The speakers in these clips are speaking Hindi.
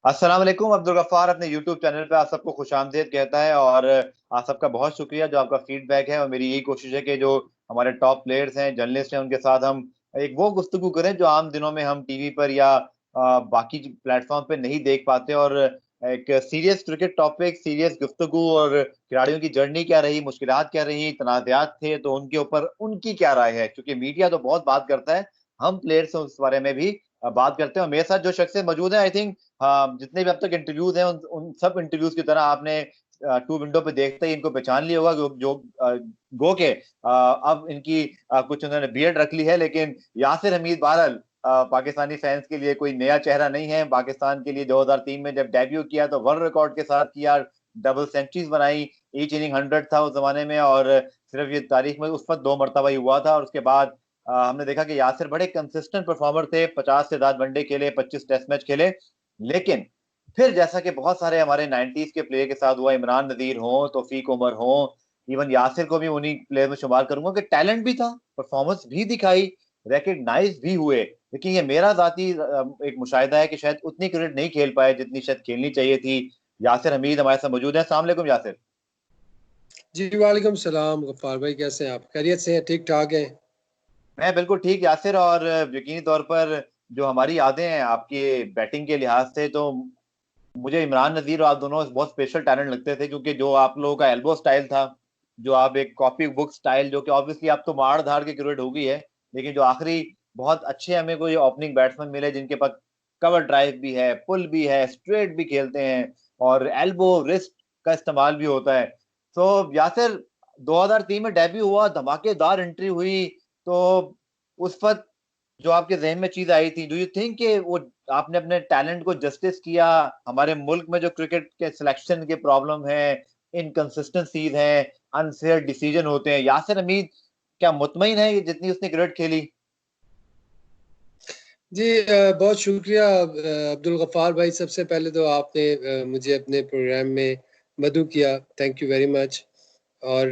अस्सलाम वालेकुम। अब्दुल गफ्फार अपने यूट्यूब चैनल पे आप सबको खुशामदीद कहता है और आप सबका बहुत शुक्रिया जो आपका फीडबैक है। और मेरी यही कोशिश है कि जो हमारे टॉप प्लेयर्स हैं, जर्नलिस्ट हैं, उनके साथ हम एक वो गुफ्तगू करें जो आम दिनों में हम टीवी पर या बाकी प्लेटफॉर्म पे नहीं देख पाते। और एक सीरियस क्रिकेट टॉपिक, सीरियस गुफ्तगू और खिलाड़ियों की जर्नी क्या रही, मुश्किलात क्या रही, तनाज़ात थे तो उनके ऊपर उनकी क्या राय है, क्योंकि मीडिया तो बहुत बात करता है, हम प्लेयर्स से उस बारे में भी बात करते हैं। और मेरे साथ जो शख्स मौजूद है, आई थिंक हाँ, जितने भी अब तक इंटरव्यूज हैं उन सब इंटरव्यूज की तरह आपने टू विंडो पे देखते ही इनको पहचान लिया होगा। जो गो के अब इनकी कुछ उन्होंने बियर्ड रख ली है, लेकिन यासिर हमीद बहरहाल पाकिस्तानी फैंस के लिए कोई नया चेहरा नहीं है। पाकिस्तान के लिए 2003 में जब डेब्यू किया तो वर्ल्ड रिकॉर्ड के साथ किया, डबल सेंचुरीज बनाई, ईच इनिंग 100 था उस जमाने में। और सिर्फ ये तारीख में उस वक्त 2 मरतबा ही हुआ था। और उसके बाद हमने देखा कि यासिर बड़े कंसिस्टेंट परफॉर्मर थे, 50 से ज्यादा वनडे खेले, 25 टेस्ट मैच खेले। लेकिन फिर जैसा कि बहुत सारे हमारे 90s के प्लेयर के साथ हुआ, इमरान नदीर हो, तौफीक उमर हो, इवन यासिर को भी उन्हीं प्लेयर में शुमार करूंगा कि टैलेंट भी था, परफॉर्मेंस भी दिखाई, रिकग्नाइज भी हुए। लेकिन ये मेरा जाती एक मुशाहिदा है कि शायद उतनी क्रिकेट नहीं खेल पाए जितनी शायद खेलनी चाहिए थी। यासिर हमीद हमारे साथ मौजूद है। अस्सलाम वालेकुम यासिर। जी वालेकुम सलाम। गफ्फार भाई कैसे हैं आप? खैरियत से हैं? ठीक ठाक हैं? मैं बिल्कुल ठीक यासिर। और यकीनी तौर पर जो हमारी यादें हैं आपकी बैटिंग के लिहाज से, तो मुझे इमरान नजीर और आप दोनों बहुत स्पेशल टैलेंट लगते थे, क्योंकि जो आप लोगों का एल्बो स्टाइल था, जो आप एक कॉपी बुक स्टाइल, जो कि ऑब्वियसली आप तो मार धाड़ के क्रिकेट हो गई है, लेकिन जो आखिरी बहुत अच्छे हमें कोई ओपनिंग बैट्समैन मिले जिनके पास कवर ड्राइव भी है, पुल भी है, स्ट्रेट भी खेलते हैं और एल्बो रिस्ट का इस्तेमाल भी होता है। तो यासिर, 2003 में डेब्यू हुआ, धमाकेदार एंट्री हुई, तो उस वक्त जो आपके जहन में चीज आई थी, डू यू थिंक कि वो आपने अपने टैलेंट को जस्टिस किया? हमारे मुल्क में जो क्रिकेट के सिलेक्शन के प्रॉब्लम है, इनकंसिस्टेंसीज हैं, अनफेयर डिसीजन होते हैं, यासिर हमीद क्या मुतमईन है ये जितनी उसने क्रिकेट खेली? जी बहुत शुक्रिया अब्दुल गफ्फार भाई। सबसे पहले तो आपने मुझे अपने प्रोग्राम में मदऊ किया, थैंक यू वेरी मच। और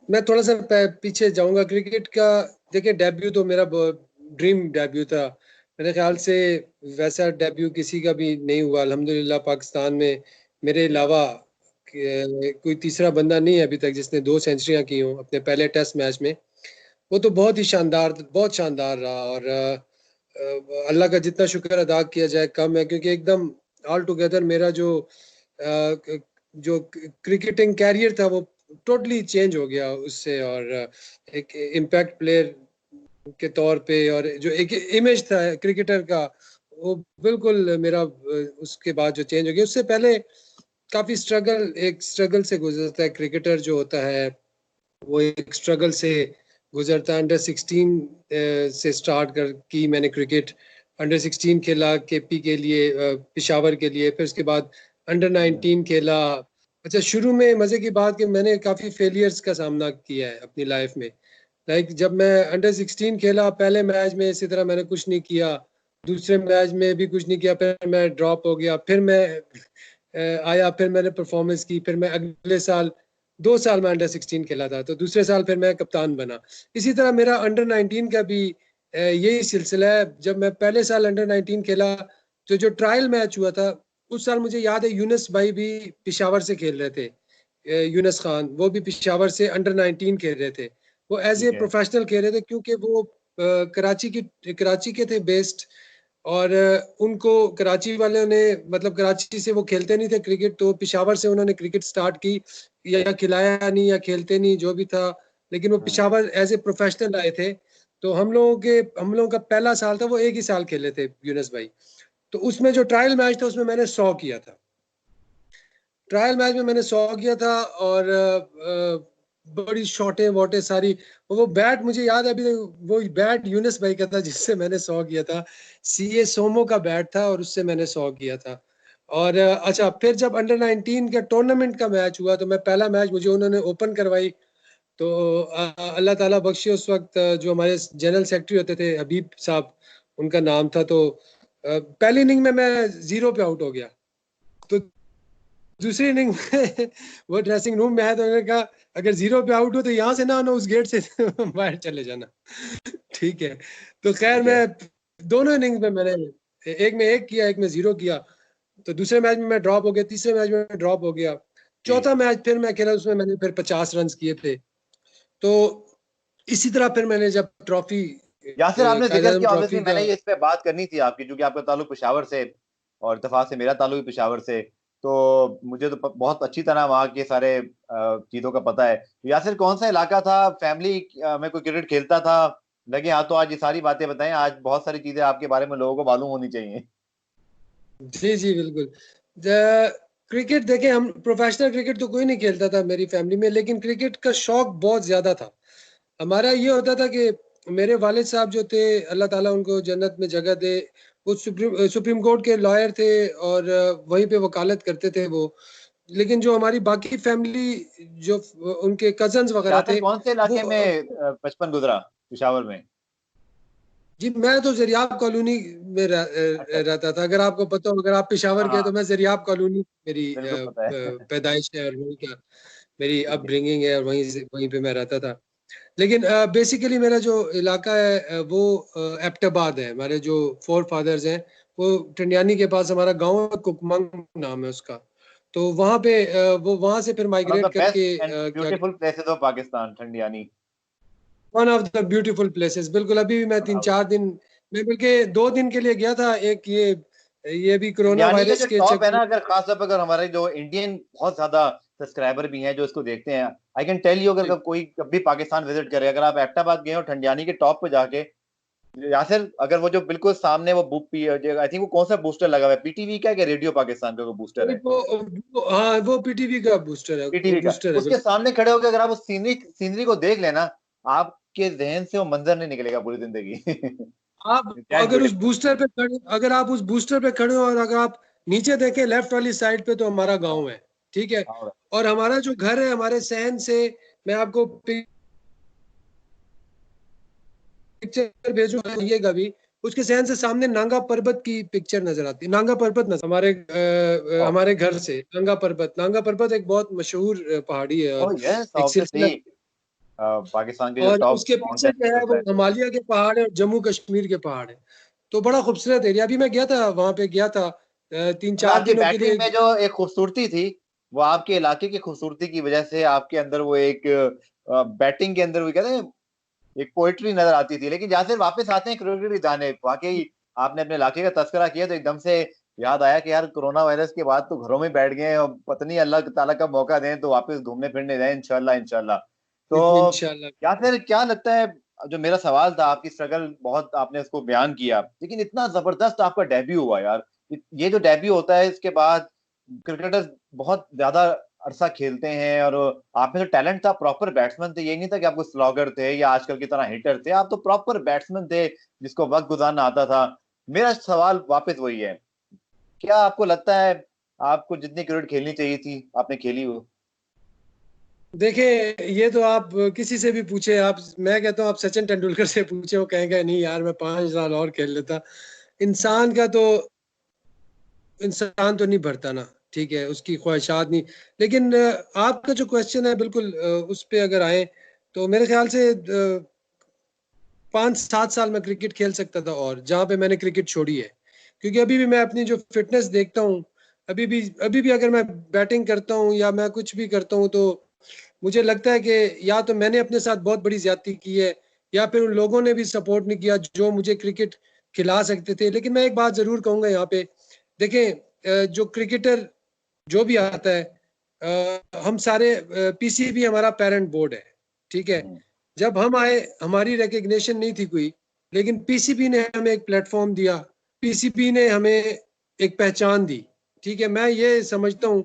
मैं थोड़ा सा पीछे जाऊंगा क्रिकेट का। देखिए, डेब्यू तो मेरा ड्रीम डेब्यू था। मेरे ख्याल से वैसा डेब्यू किसी का भी नहीं हुआ अल्हम्दुलिल्लाह पाकिस्तान में। मेरे अलावा कोई तीसरा बंदा नहीं है अभी तक जिसने 2 सेंचुरियां की हों अपने पहले टेस्ट मैच में। वो तो बहुत शानदार रहा। और अल्लाह का जितना शुक्र अदा किया जाए कम है, क्योंकि एकदम ऑल टुगेदर मेरा जो क्रिकेटिंग कैरियर था वो टोटली चेंज हो गया उससे। और एक इम्पैक्ट प्लेयर के तौर पे और जो एक इमेज था क्रिकेटर का, वो बिल्कुल मेरा उसके बाद जो चेंज हो गया। उससे पहले काफी एक स्ट्रगल से गुजरता है क्रिकेटर जो होता है। वो एक स्ट्रगल से गुजरता है। अंडर 16 से स्टार्ट कर की मैंने क्रिकेट। अंडर 16 खेला केपी के लिए, पिशावर के लिए। फिर उसके बाद अंडर 19 खेला। अच्छा, शुरू में मजे की बात कि मैंने काफी फेलियर्स का सामना किया है अपनी लाइफ में। जब मैं अंडर 16 खेला पहले मैच में इसी तरह मैंने कुछ नहीं किया, दूसरे मैच में भी कुछ नहीं किया, फिर मैं ड्रॉप हो गया, फिर मैं आया, फिर मैंने परफॉर्मेंस की, फिर मैं अगले साल 2 साल में अंडर 16 खेला था, तो दूसरे साल फिर मैं कप्तान बना। इसी तरह मेरा अंडर 19 का भी यही सिलसिला है। जब मैं पहले साल अंडर 19 खेला तो जो ट्रायल मैच हुआ था उस साल मुझे याद है यूनुस भाई भी पिशावर से खेल रहे थे। यूनुस खान वो भी पिशावर से अंडर 19 खेल रहे थे। वो एज ए ठीक है। प्रोफेशनल खेल रहे थे क्योंकि वो कराची के थे बेस्ड। और उनको कराची वालों ने, मतलब कराची से वो खेलते नहीं थे क्रिकेट, तो पिशावर से उन्होंने क्रिकेट स्टार्ट की। या खिलाया नहीं या खेलते नहीं जो भी था, लेकिन वो हम्म। पिशावर एज ए प्रोफेशनल आए थे। तो हम लोगों का पहला साल था, वो एक ही साल खेले थे यूनुस भाई। तो उसमें जो ट्रायल मैच था उसमें मैंने 100 किया था। ट्रायल मैच में मैंने 100 किया था। और बड़ी शॉटें वोटें सारी। वो बैट मुझे याद है अभी तक, वो बैट यूनुस भाई का था जिससे मैंने 100 किया था। सीए सोमो का बैट था और उससे मैंने 100 किया था। और अच्छा, फिर जब अंडर 19 का टूर्नामेंट का मैच हुआ तो मैं पहला मैच मुझे उन्होंने ओपन करवाई। तो अल्लाह ताला बख्शे, उस वक्त जो हमारे जनरल सेक्रेटरी होते थे हबीब साहब उनका नाम था। तो पहली इनिंग में मैं 0 पे आउट हो गया। तो दूसरी इनिंग में वो ड्रेसिंग रूम में है तो उन्होंने कहा अगर 0 पे आउट हो तो यहाँ से ना आना, उस गेट से बाहर चले जाना। ठीक है। तो खैर ठीक है। मैं दोनों इनिंग्स में मैंने एक में 1 किया, एक में 0 किया, तो दूसरे मैच में मैं ड्रॉप हो गया, तीसरे मैच में ड्रॉप हो गया, चौथा मैच फिर मैं खेला, उसमें मैंने फिर 50 रन किए थे। तो इसी तरह फिर मैंने जब ट्रॉफी, यासिर, आपने कायद जिक्र आज़म किया, ऑब्वियसली ट्रॉफी का, मैंने ये इस पे बात करनी थी आपकी, क्योंकि आपका ताल्लुक पेशावर से और इत्तेफाक से मेरा ताल्लुक भी पेशावर से, तो मुझे तो बहुत अच्छी तरह वहाँ के सारे चीज़ों का पता है। तो यासिर, कौन सा इलाका था, फैमिली में कोई क्रिकेट खेलता था? लगे हाँ तो आज ये सारी बातें बताएं, आज बहुत सारी चीज़ें आपके बारे में लोगों को मालूम होनी चाहिए। जी जी बिल्कुल। क्रिकेट देखें, हम प्रोफेशनल क्रिकेट तो कोई नहीं खेलता था मेरी फैमिली में, लेकिन क्रिकेट का शौक बहुत ज्यादा था। हमारा ये होता था कि मेरे वालिद साहब जो थे, अल्लाह ताला उनको जन्नत में जगह दे, वो सुप्रीम कोर्ट के लॉयर थे और वहीं पे वकालत करते थे वो। लेकिन जो हमारी बाकी फैमिली, जो उनके कजन्स वगैरह यासिर, थे, कौन से वो इलाके में बचपन गुजरा पेशावर में? जी, मैं तो ज़रियाब कॉलोनी में अच्छा अच्छा। रहता था। अगर आपको पता हो, अगर आप पेशावर हाँ के हैं, हाँ, तो मैं ज़रियाब कॉलोनी, मेरी बिल्कुल पता है। पैदाइश है और वहीं का मेरी ठीक है। अपब्रिंगिंग है और वहीं पे मैं रहता था। लेकिन बेसिकली मेरा जो इलाका है, वो एबटाबाद है। हमारे जो फोर फादर्स हैं, वो टंडियानी के पास हमारा गाँव है, कुकमंग नाम है उसका। तो वहाँ पे वो वहाँ से फिर one of migrate the best करके एंड क्या, beautiful places of Pakistan, Thandiani. One of the beautiful places, बिल्कुल। अभी भी मैं 3-4 दिन, मैं बल्कि 2 दिन के लिए गया था। एक ये भी कोरोना ठंडियानी का जो वायरस के टॉप है चक्कर। ना, अगर खास तौर पर अगर हमारे जो इंडियन बहुत ज्यादा सब्सक्राइबर भी हैं जो इसको देखते हैं, आई कैन टेल यू, अगर कोई कभी पाकिस्तान विजिट करे, अगर आप एबटाबाद गए हो ठंडियानी के टॉप पे जाके, यासिर, अगर वो जो बिल्कुल सामने वो आई थिंक वो कौन सा बूस्टर लगा हुआ है, पीटीवी का, क्या रेडियो पाकिस्तान का कोई बूस्टर है? हाँ, वो पीटीवी का बूस्टर है, वो पीटीवी का, बूस्टर है उसके बिल्कुल। सामने खड़े होकर अगर आप उस सीनरी सीनरी को देख लेना, आपके जहन से वो मंजर नहीं निकलेगा पूरी जिंदगी। आप दैट अगर उस ब्यूटीफुल। बूस्टर पे खड़े अगर आप उस बूस्टर पे खड़े हो और अगर आप नीचे देखें लेफ्ट वाली साइड पे, तो हमारा गांव है, ठीक है। हाँ, और हमारा जो घर है, हमारे सहन से, मैं आपको पिक्चर भेजूंगा, ये कभी, उसके सहन से सामने नांगा पर्वत की पिक्चर नजर आती है। नांगा पर्वत नजर हमारे घर से नांगा पर्वत एक बहुत मशहूर पहाड़ी है और ओह यस, एक ऑब्वियसली, सिलसिला। पाकिस्तान के जो और टॉप उसके पीछे माउंटेन जो है, होता वो है। हिमालय के पहाड़ है और जम्मू कश्मीर के पहाड़ है। तो बड़ा खूबसूरत एरिया। अभी मैं गया था वहां पे, गया था तीन मतलब चार आपकी दिनों के बैटिंग लिए। में जो एक खूबसूरती थी, वो आपके इलाके की खूबसूरती की वजह से आपके अंदर वो एक बैटिंग के अंदर वो कहते हैं एक पोइट्री नजर आती थी। लेकिन जहाँ से वापस आते हैं क्रिकेट की जाने, वाकई आपने अपने इलाके का तस्करा किया तो एकदम से याद आया कि यार, कोरोना वायरस के बाद तो घरों में बैठ गए हैं, और पता नहीं अल्लाह ताला का मौका दें तो वापस घूमने फिरने जाए, इंशाल्लाह इंशाल्लाह। तो इंशाल्लाह। या फिर क्या लगता है, जो मेरा सवाल था, आपकी स्ट्रगल बहुत आपने उसको बयान किया, लेकिन इतना जबरदस्त आपका डेब्यू हुआ यार। ये जो डेब्यू होता है, इसके बाद क्रिकेटर्स बहुत ज्यादा अरसा खेलते हैं, और आप में तो टैलेंट था, प्रॉपर बैट्समैन थे, ये नहीं था कि आपको स्लॉगर थे या आजकल की तरह हिटर थे, आप तो प्रॉपर बैट्समैन थे जिसको वक्त गुजारना आता था। मेरा सवाल वापस वही है, क्या आपको लगता है आपको जितनी क्रिकेट खेलनी चाहिए थी आपने खेली हो? देखिए, ये तो आप किसी से भी पूछे, आप, मैं कहता हूँ आप सचिन तेंदुलकर से पूछे, वो कहेंगे नहीं यार, मैं 5 साल और खेल लेता। इंसान का तो इंसान तो नहीं भरता ना, ठीक है, उसकी ख्वाहिशात नहीं। लेकिन आपका जो क्वेश्चन है, बिल्कुल उस पे अगर आए, तो मेरे ख्याल से 5-7 साल में क्रिकेट खेल सकता था, और जहाँ पे मैंने क्रिकेट छोड़ी है। क्योंकि अभी भी मैं अपनी जो फिटनेस देखता हूँ, अभी भी अगर मैं बैटिंग करता हूँ या मैं कुछ भी करता हूँ, तो मुझे लगता है कि या तो मैंने अपने साथ बहुत बड़ी ज्यादती की है, या फिर उन लोगों ने भी सपोर्ट नहीं किया जो मुझे क्रिकेट खिला सकते थे। लेकिन मैं एक बात जरूर कहूंगा यहाँ पे, देखें, जो क्रिकेटर जो भी आता है, हम सारे, पीसीबी हमारा पेरेंट बोर्ड है, ठीक है। हम्म, जब हम आए, हमारी रिकग्निशन नहीं थी कोई, लेकिन पीसीबी ने हमें एक प्लेटफॉर्म दिया, पीसीबी ने हमें एक पहचान दी, ठीक है। मैं ये समझता हूँ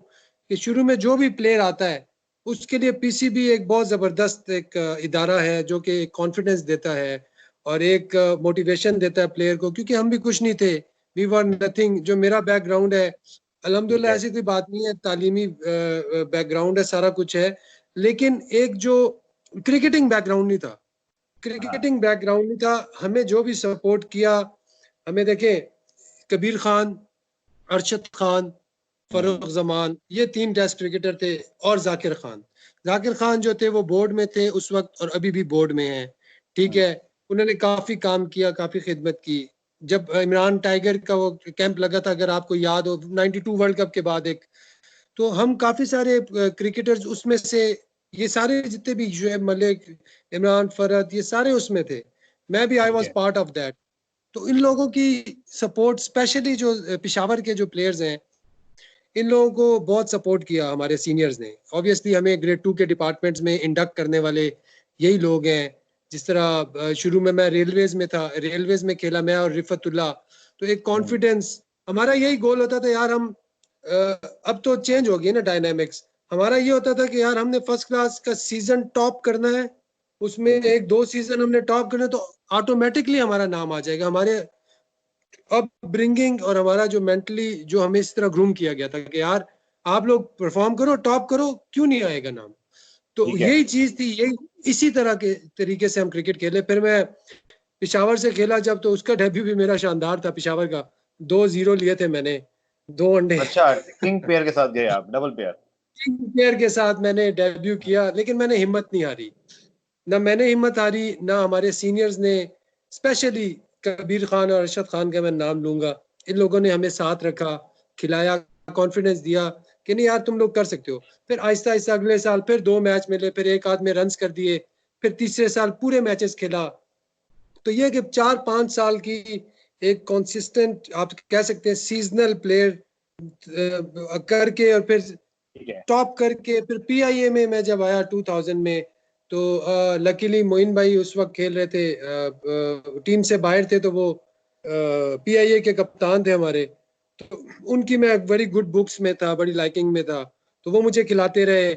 कि शुरू में जो भी प्लेयर आता है, उसके लिए पीसीबी एक बहुत जबरदस्त एक इदारा है, जो कि कॉन्फिडेंस देता है और एक मोटिवेशन देता है प्लेयर को। क्योंकि हम भी कुछ नहीं थे, वी वर नथिंग। जो मेरा बैकग्राउंड है, ठीक अल्हम्दुलिल्लाह है। ऐसी कोई बात नहीं है, तालीमी बैकग्राउंड है, सारा कुछ है। लेकिन एक जो क्रिकेटिंग बैकग्राउंड नहीं था, हाँ क्रिकेटिंग बैकग्राउंड नहीं था। हमें जो भी सपोर्ट किया, हमें देखे, कबीर खान, अरशद खान, फरूख हम्म, जमान, ये 3 टेस्ट क्रिकेटर थे। और जाकिर खान जो थे, वो बोर्ड में थे उस वक्त और अभी भी बोर्ड में हैं, ठीक हम्म, है। उन्होंने काफी काम किया, काफी खिदमत की। जब इमरान टाइगर का वो कैंप लगा था, अगर आपको याद हो 92 वर्ल्ड कप के बाद एक, तो हम काफी सारे क्रिकेटर्स उसमें से, ये सारे जितने भी शुएब मलिक, इमरान फरहत, ये सारे उसमें थे। मैं भी आई ठीक वाज है। Part of that. तो इन लोगों की सपोर्ट, स्पेशली जो पेशावर के जो प्लेयर्स हैं, इन लोगों को बहुत सपोर्ट किया हमारे सीनियर्स ने। ऑब्वियसली हमें ग्रेड 2 के डिपार्टमेंट्स में इंडक्ट करने वाले यही लोग हैं। जिस तरह शुरू में मैं रेलवेज में था, रेलवेज में खेला मैं और रिफतुल्ला, तो एक हम्म। कॉन्फिडेंस, हमारा यही गोल होता था यार, हम अब तो चेंज हो गई ना डायनामिक्स। हमारा ये होता था कि यार हमने फर्स्ट क्लास का सीजन टॉप करना है, उसमें एक दो सीजन हमने टॉप करना है, तो ऑटोमेटिकली हमारा नाम आ जाएगा। हमारे अब ब्रिंगिंग और हमारा जो मेंटली जो हमें इस तरह ग्रूम किया गया था कि यार आप लोग परफॉर्म करो, टॉप करो, क्यों नहीं आएगा नाम। तो ठीक है। यही चीज थी, यही इसी तरह के तरीके से हम क्रिकेट खेले। फिर मैं पिशावर से खेला जब, तो उसका डेब्यू भी मेरा शानदार था। पिशावर का 2-0 लिए थे मैंने, 2 अंडे। अच्छा, किंग पेयर के साथ गए आप, डबल पेयर। प्लेयर के साथ मैंने डेब्यू किया, लेकिन मैंने हिम्मत नहीं हारी। ना मैंने हिम्मत हारी, ना हमारे सीनियर्स ने, स्पेशली कबीर खान और अरशद खान का मैं नाम लूंगा। इन लोगों ने हमें साथ रखा, खिलाया, कॉन्फिडेंस दिया कि नहीं यार तुम लोग कर सकते हो। फिर आहिस्ता आहिस्ता अगले साल फिर 2 मैच मिले, फिर एक आध में रन्स कर दिए, फिर तीसरे साल पूरे मैचेस खेला। तो ये कि 4-5 साल की एक कंसिस्टेंट, आप कह सकते हैं सीजनल प्लेयर करके, और फिर ठीक है। टॉप करके, फिर पीआईए में मैं जब आया 2000 में, तो लकीली मोइन भाई उस वक्त खेल रहे थे, टीम से बाहर थे, तो वो पीआईए के कप्तान थे हमारे। तो उनकी मैं बड़ी गुड बुक्स में था, बड़ी लाइकिंग में था, तो वो मुझे खिलाते रहे,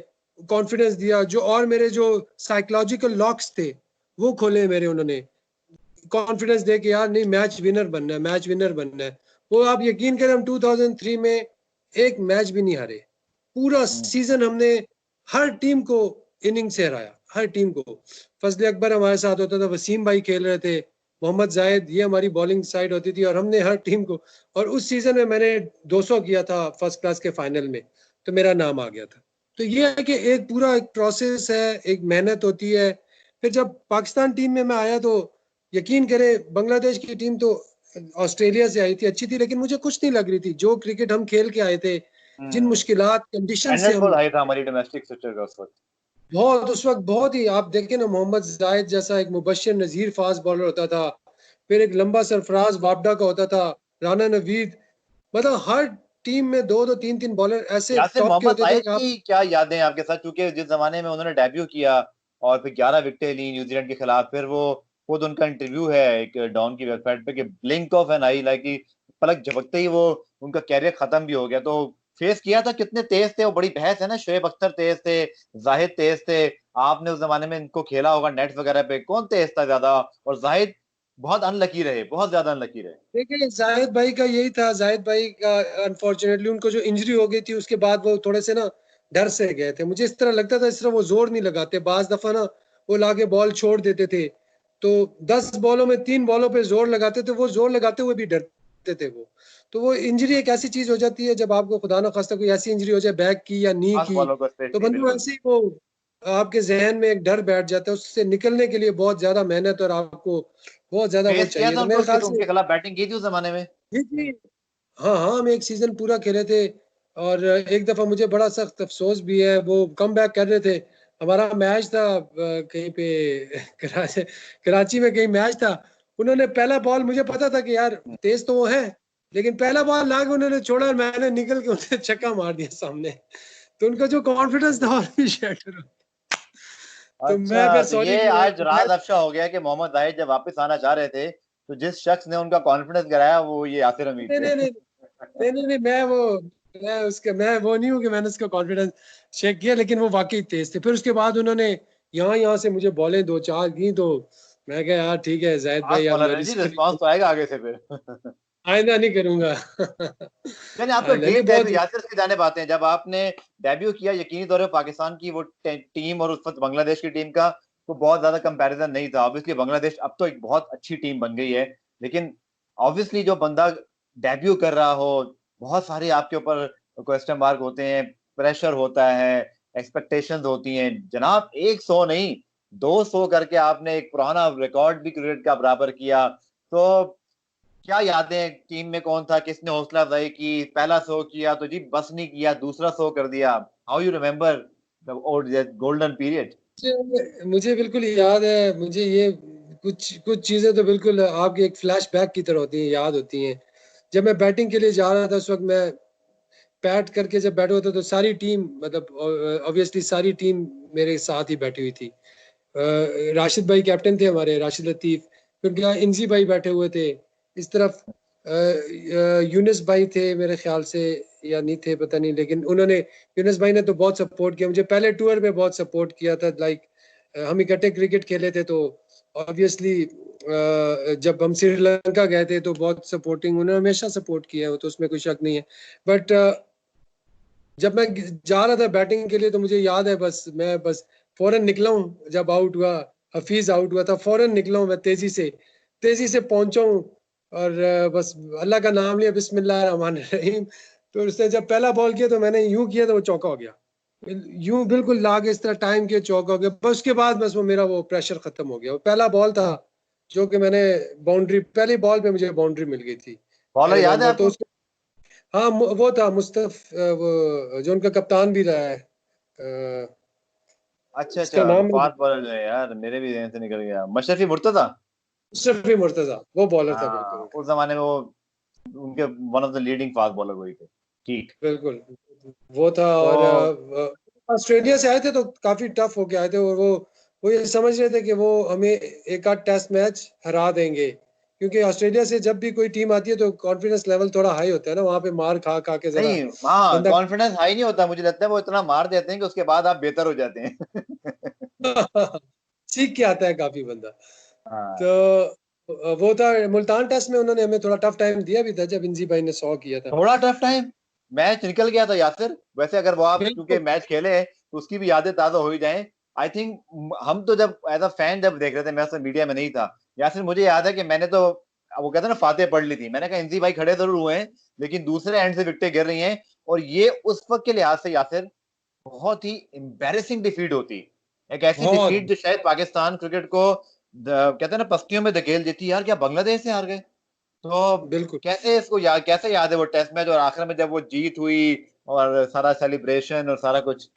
कॉन्फिडेंस दिया जो, और मेरे जो साइकोलॉजिकल लॉक्स थे वो खोले मेरे उन्होंने, कॉन्फिडेंस दे के यार नहीं मैच विनर बनना है, मैच विनर बनना है। वो आप यकीन करें, हम 2003 में एक मैच भी नहीं हारे, पूरा हम्म। सीजन हमने हर टीम को इनिंग से हराया, हर टीम को। फजल अकबर हमारे साथ होता था, वसीम भाई खेल रहे थे, मोहम्मद जायद, ये हमारी बॉलिंग साइड होती थी, और हमने हर टीम को, और उस सीजन में मैंने 200 किया था फर्स्ट क्लास के फाइनल में, तो मेरा नाम आ गया था। तो ये है कि एक पूरा एक प्रोसेस है, एक मेहनत होती है। फिर जब पाकिस्तान टीम में मैं आया, तो यकीन करें बांग्लादेश की टीम तो ऑस्ट्रेलिया से आई थी, अच्छी थी, लेकिन मुझे कुछ नहीं लग रही थी जो क्रिकेट हम खेल के आए थे, जिन हम्म। मुश्किलात कंडीशन से स्टैंडर्ड बहुत हम, हाई था हमारी डोमेस्टिक स्ट्रक्चर का उस वक्त। बहुत उस वक्त बहुत ही, आप देखें ना, मोहम्मद जायद जैसा एक मुबश्शिर नजीर फास्ट बॉलर होता था, फिर एक लंबा सरफराज वापडा का होता था, राना नवीद, मतलब हर टीम में दो दो तीन तीन बॉलर ऐसे यासिर टॉप के मोहम्मद होते थे जाहिद कि आप, की क्या यादें हैं आपके साथ, क्योंकि जिस जमाने में उन्होंने डेब्यू किया और फिर 11 विकेटें ली न्यूजीलैंड के खिलाफ, फिर वो खुद उनका इंटरव्यू है एक डॉन की वेबसाइट पे कि blink of an eye, like कि पलक झपकते ही वो उनका कैरियर खत्म भी हो गया। तो फेस किया था, कितने तेज थे वो, बड़ी बहस है ना, शोएब अख्तर तेज थे, जाहिद तेज थे। आपने उस जमाने में इनको खेला होगा नेट वगैरह पे, कौन तेज था ज्यादा? और जाहिद बहुत अनलकी रहे, बहुत ज्यादा अनलकी रहे। देखिए जाहिद भाई का यही था, जाहिद भाई का अनफॉर्चुनेटली उनको जो इंजरी हो गई थी, उसके बाद वो थोड़े से ना डर से गए थे। मुझे इस तरह लगता था, इस तरह वो जोर नहीं लगाते, बाज दफा ना वो लाके बॉल छोड़ देते थे, तो 10 बॉलों में 3 बॉलों पे जोर लगाते थे, वो जोर लगाते हुए भी डरते थे वो। तो वो इंजरी एक ऐसी चीज हो जाती है, जब आपको खुदा ना खास्ता कोई ऐसी इंजरी हो जाए, बैक की या नी फास्ट की, बॉलों को तो स्पेशली, बंदा बिल्कुल। ऐसे ही वो आपके जहन में एक डर बैठ जाता है, उससे निकलने के लिए बहुत ज्यादा मेहनत और आपको बहुत ज्यादा वो फेस किया चाहिए। था तो उनको, मेरे उसके ख्याल उनके से खिलाफ बैटिंग की थी उस जमाने में? जी जी, हाँ हाँ, हम एक सीजन पूरा खेले थे। और एक दफा मुझे बड़ा सख्त अफसोस भी है, वो कम बैक कर रहे थे, हमारा मैच था कहीं पे कराची, कराची में कहीं मैच था। उन्होंने पहला बॉल, मुझे पता था कि यार तेज तो वो है, लेकिन पहला बॉल ला के उन्होंने छोड़ा और मैंने निकल के उन्हें छक्का मार दिया सामने। तो उनका जो कॉन्फिडेंस था और भी शैटर। तो मैं अच्छा, फिर तो सॉरी ये कि आज राज मैं, अफशा हो गया कि मोहम्मद जाहिद जब वापस आना चाह रहे थे, तो जिस शख्स ने उनका कॉन्फिडेंस गिराया वो ये यासिर हमीद नहीं थे। नहीं नहीं नहीं नहीं नहीं, मैं वो नहीं हूँ कि मैंने उसका कॉन्फिडेंस चेक किया, लेकिन वो वाकई तेज थे। फिर उसके बाद उन्होंने यहाँ यहाँ से मुझे बॉलें दो चार की, तो मैं कहा यार ठीक है जाहिद भाई, फास्ट आप बॉलर है मेरी जी, सॉरी, रिस्पांस तो आएगा आगे से फिर। आइंदा नहीं करूंगा। मैंने आपका आइंदा नहीं, ड्रीम बहुत डेब्यू यासिर से जाने बातें हैं, जब आपने डेब्यू किया यकीनी तौर पे पाकिस्तान की वो टीम और उस वक्त बांग्लादेश की टीम का वो बहुत ज्यादा कंपैरिजन नहीं था। ऑब्वियसली बांग्लादेश अब तो एक बहुत अच्छी टीम बन गई है, लेकिन ऑब्वियसली जो बंदा डेब्यू कर रहा हो, बहुत सारे आपके ऊपर क्वेश्चन मार्क होते हैं, प्रेशर होता है, एक्सपेक्टेशंस होती हैं। जनाब 100 नहीं, 200 करके आपने एक पुराना रिकॉर्ड भी क्रिकेट का बराबर किया। तो क्या यादें, टीम में कौन था, किसने हौसला अफजाई की, पहला शो किया तो जी बस नहीं किया, दूसरा शो कर दिया? How you remember the golden period? मुझे बिल्कुल याद है। मुझे ये कुछ कुछ चीजें तो बिल्कुल आपके एक फ्लैशबैक की तरह होती हैं, याद होती हैं। जब मैं बैटिंग के लिए जा रहा था उस वक्त मैं बैट करके जब बैठा होता तो सारी टीम, मतलब ऑब्वियसली सारी टीम मेरे साथ ही बैठी हुई थी। राशिद भाई कैप्टन थे हमारे, राशिद लतीफ, फिर क्या इंजी भाई बैठे हुए थे इस तरफ। यूनिस भाई थे मेरे ख्याल से, या नहीं थे पता नहीं, लेकिन उन्होंने, यूनिस भाई ने तो बहुत सपोर्ट किया मुझे पहले टूर में, बहुत सपोर्ट किया था। लाइक हम इकट्ठे क्रिकेट खेले थे तो ऑब्वियसली जब हम श्रीलंका गए थे तो बहुत सपोर्टिंग, उन्होंने हमेशा सपोर्ट किया है, तो उसमें कोई शक नहीं है। बट जब मैं जा रहा था बैटिंग के लिए तो मुझे याद है, बस मैं बस फौरन निकला हूँ जब आउट हुआ, हफीज आउट हुआ था, फौरन निकला हूँ मैं तेजी से पहुंचा हूँ। और बस अल्लाह का नाम लिया, बिस्मिल्लाह रहमान रहीम। तो उसने जब पहला बॉल किया तो मैंने यूं किया तो वो चौका हो गया, यूं बिल्कुल लाके इस तरह टाइम के चौका हो गया। बस उसके बाद बस वो मेरा वो प्रेशर खत्म हो गया। वो पहला बॉल था जो कि मैंने बाउंड्री, पहली बॉल पे मुझे बाउंड्री मिल गई थी। आई बॉलर याद है रिमेम्बर तो आपको? हाँ, वो था मुस्तफ, वो जो उनका कप्तान भी रहा है। अच्छा उसका अच्छा, नाम फास्ट बॉलर जो है यार, मेरे भी ज़हन से निकल गया, मशरफी मुर्तजा। मुशर्रफ मुर्तजा, वो बॉलर था हाँ, बिल्कुल। उस जमाने में वो उनके one of the leading fast bowler वही थे। ठीक। बिल्कुल वो था। तो और ऑस्ट्रेलिया से आए थे तो काफी टफ होके आए थे, और वो ये समझ रहे थे कि वो हमें एक आध टेस्ट मैच हरा देंगे, क्योंकि ऑस्ट्रेलिया से जब भी कोई टीम आती है तो कॉन्फिडेंस लेवल थोड़ा हाई होता है ना, वहां पे मार खा खा के जरा नहीं, हाँ, बंदा कॉन्फिडेंस हाई नहीं होता, मुझे लगता है वो इतना मार देते हैं कि उसके बाद आप बेहतर हो जाते हैं। सीख के आता है काफी बंदा। हाँ, तो वो था मुल्तान टेस्ट में, उन्होंने हमें थोड़ा टफ टाइम दिया भी था जब इंजी भाई ने 100 किया था। थोड़ा टफ टाइम, मैच निकल गया था यासिर। वैसे अगर वो आप क्योंकि बिल्कुल मैच खेले तो उसकी भी यादें ताजा हो ही जाएं। आई थिंक हम तो जब एज अ फैन जब देख रहे थे, मैं तो मीडिया में नहीं था यासिर, मुझे याद है कि मैंने तो वो कहते हैं ना फातेह पढ़ ली थी। मैंने कहा इंजी भाई खड़े जरूर हुए हैं लेकिन दूसरे एंड से विकेटें गिर रही हैं। और ये उस वक्त के लिहाज से यासिर बहुत ही एम्बेरसिंग डिफीट होती, एक ऐसी डिफीट बहुत। जो शायद पाकिस्तान क्रिकेट को कहते हैं ना पस्तियों में धकेल देती। यार क्या बांग्लादेश से हार गए? तो बिल्कुल कैसे इसको याद, कैसे याद है वो टेस्ट मैच और आखिर में जब वो जीत हुई और सारा सेलिब्रेशन और सारा कुछ?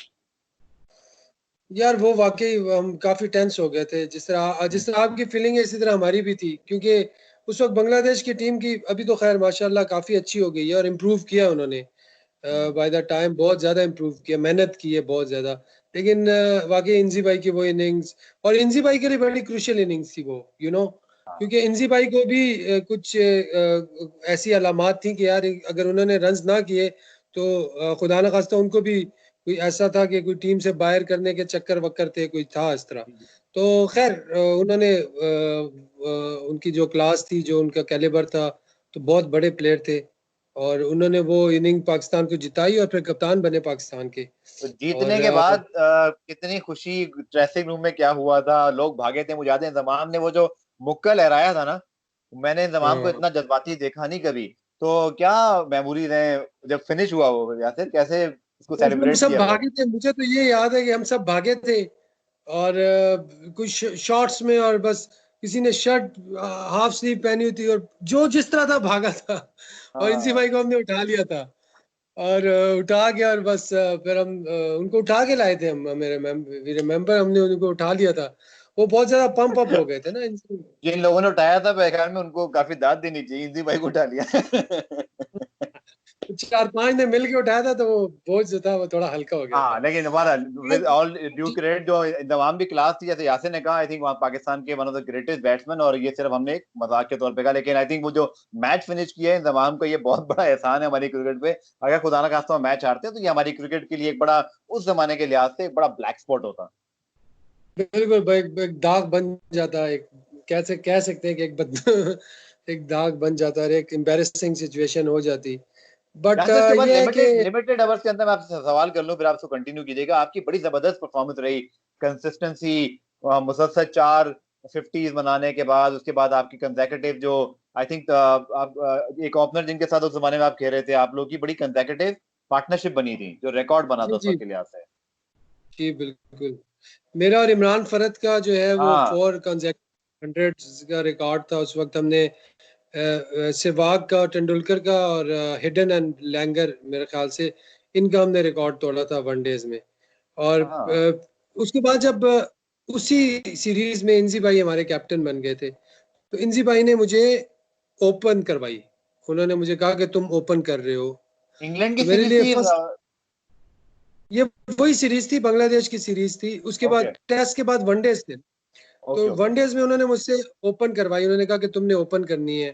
यार, वो वाकई हम काफी टेंस हो गए थे। जिस तरह आपकी फीलिंग है इसी तरह हमारी भी थी, क्योंकि उस वक्त बांग्लादेश की टीम की अभी तो खैर माशाल्लाह काफी अच्छी हो गई है और इम्प्रूव किया उन्होंने। बाय द टाइम बहुत ज्यादा इम्प्रूव किया, मेहनत की है बहुत ज्यादा। लेकिन वाकई इंजी भाई की वो इनिंग्स, और इंजी भाई के लिए बड़ी क्रूशियल इनिंग्स थी वो, हाँ, क्योंकि इंजी भाई को भी कुछ ऐसी अलामात थी कि यार अगर उन्होंने रन्स ना किए तो खुदा न खास्ता उनको भी कोई ऐसा था कि कोई टीम से बाहर करने के चक्कर वक्कर थे, कोई था इस तरह। तो खैर उन्होंने उनकी जो क्लास थी, जो उनका कैलिबर था, तो बहुत बड़े प्लेयर थे। और उन्होंने वो इनिंग पाकिस्तान को जिताई और फिर कप्तान बने पाकिस्तान के। तो जीतने और के बाद कितनी खुशी ड्रेसिंग रूम में क्या हुआ था, लोग भागे थे। मुझे याद है इंजमाम ने वो जो मुक्का लहराया था ना, मैंने इंजमाम को हाँ, इतना जज्बाती देखा नहीं कभी। तो क्या मेमोरीज हैं जब फिनिश हुआ वो यासिर, कैसे उसको तो उसमें हम सेलिब्रेट सब किया फिर? भागे थे। मुझे तो ये याद है कि हम सब भागे थे, और कुछ शॉर्ट्स में, और बस किसी ने शर्ट हाफ स्लीव पहनी हुई थी, और जो जिस तरह था भागा था। और इंसी हाँ, भाई को हमने उठा लिया था, और उठा के, और बस फिर हम उनको उठा के लाए थे। हम मेरे रिमेम्बर हमने उनको उठा लिया था। वो बहुत ज्यादा पंप अप हो गए थे ना इनसे। जिन लोगों ने उठाया था मेरे ख्याल में उनको काफी दाद देनी चाहिए, इजी भाई को उठा लिया। चार पांच ने मिल के उठाया था तो वो बोझ जो था वो थोड़ा हल्का हो गया था। हाँ, लेकिन हमारा विद ऑल ड्यू क्रेडिट जो इंतजाम भी क्लास थी, जैसे यासिर ने कहा, आई थिंक वहाँ पाकिस्तान के one of the greatest batsman, और ये सिर्फ हमने एक मजाक के तौर पे कहा, लेकिन आई थिंक वो जो मैच फिनिश किया है इंतजाम का, ये बहुत बड़ा एहसान है हमारी क्रिकेट पे। अगर खुदा ना खास्ता मैच हारते हैं तो ये हमारी क्रिकेट के लिए एक बड़ा, उस जमाने के लिहाज से एक बड़ा ब्लैक स्पॉट होता। बिल्कुल भाई, एक दाग बन जाता है, एक कैसे कह सकते हैं कि एक एक दाग बन जाता है, एक एम्बेरसिंग सिचुएशन हो जाती। बट यासिर इसके बाद ये है कि लिमिटेड लिमिटेड ओवर्स के अंदर मैं आपसे सवाल कर लूं, फिर आपसे कंटिन्यू कीजिएगा। आपकी बड़ी जबरदस्त परफॉर्मेंस रही, कंसिस्टेंसी, मुसलसल चार फिफ्टीज बनाने के बाद, उसके बाद आपकी कंसेक्यूटिव जो, आई थिंक आप एक ओपनर जिनके साथ उस जमाने में आप खेल रहे थे, आप लोग की बड़ी कंसेक्यूटिव पार्टनरशिप बनी थी जो रिकॉर्ड बना था जी उस जी वक्त के लिहाज से। जी बिल्कुल। मेरा और इमरान फरद का जो है वो हाँ, 4 कंसेक्यूटिव 100 का रिकॉर्ड था उस वक्त। हमने सहवाग का, तेंदुलकर का और हिडन एंड लैंगर, मेरे ख्याल से इनका हमने रिकॉर्ड तोड़ा था वनडेज में। और हाँ उसके बाद जब उसी सीरीज में इंजी भाई हमारे कैप्टन बन गए थे, तो इंजी भाई ने मुझे ओपन करवाई। उन्होंने मुझे कहा कि तुम ओपन कर रहे हो, इंग्लैंड की तो मेरे सीरीज लिए थी। फर्स्ट, ये वही सीरीज थी, बांग्लादेश की सीरीज थी। उसके ओके बाद टेस्ट के बाद वनडेज थे, तो ओके ओके। वनडेज में उन्होंने मुझसे ओपन करवाई। उन्होंने कहा कि तुमने ओपन करनी है।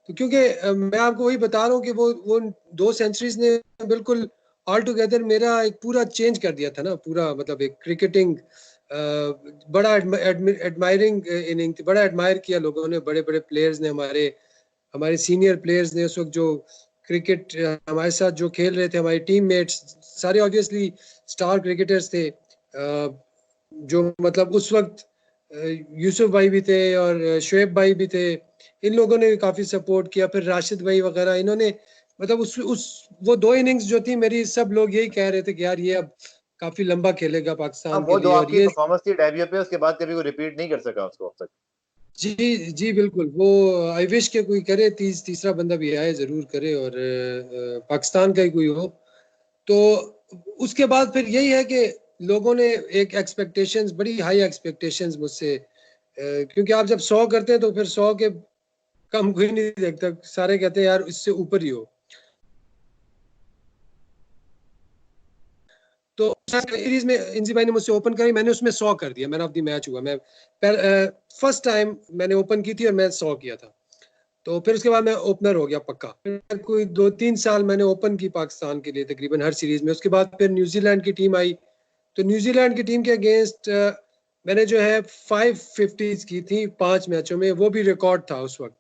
तो क्योंकि मैं आपको वही बता रहा हूँ कि वो 2 सेंचुरीज ने बिल्कुल ऑल टुगेदर मेरा एक पूरा चेंज कर दिया था ना, पूरा मतलब एक क्रिकेटिंग बड़ा एडमायरिंग इनिंग थी, बड़ा एडमायर किया लोगों ने, बड़े बड़े प्लेयर्स ने, हमारे हमारे सीनियर प्लेयर्स ने उस वक्त जो क्रिकेट हमारे साथ जो खेल रहे थे, हमारे टीममेट्स सारे ऑब्वियसली स्टार क्रिकेटर्स थे। जो मतलब उस वक्त यूसुफ भाई भी थे और शुएब भाई भी थे, इन लोगों ने काफी सपोर्ट किया। फिर राशिद भाई वगैरह, इन्होंने मतलब उस वो 2 इनिंग्स जो थी मेरी, सब लोग यही कह रहे थे कि यार ये अब काफी लंबा खेलेगा हाँ, पाकिस्तान के वो जो लिए। और आपकी ये परफॉर्मेंस थी डेब्यू पे, उसके बाद कभी वो रिपीट नहीं कर सका उसको अब तक। जी जी बिल्कुल, वो आई विश के कोई करे, तीसरा बंदा भी आए, जरूर करे, और पाकिस्तान का ही कोई हो। तो उसके बाद फिर यही है कि लोगों ने एक एक्सपेक्टेशंस, बड़ी हाई एक्सपेक्टेशंस मुझसे, क्योंकि आप जब 100 करते हैं तो फिर 100 के कम कोई नहीं देखता, सारे कहते हैं यार इससे ऊपर ही हो। तो सीरीज में इंजी भाई ने मुझसे ओपन करी, मैंने उसमें 100 कर दिया, मैन ऑफ द मैच हुआ। मैं फर्स्ट टाइम मैंने ओपन की थी और मैं 100 किया था। तो फिर उसके बाद मैं ओपनर हो गया पक्का। फिर कोई 2-3 साल मैंने ओपन की पाकिस्तान के लिए तकरीबन हर सीरीज में। उसके बाद फिर न्यूजीलैंड की टीम आई, तो न्यूजीलैंड की टीम के अगेंस्ट मैंने जो है 550s की थी 5 मैचों में, वो भी रिकॉर्ड था उस वक्त।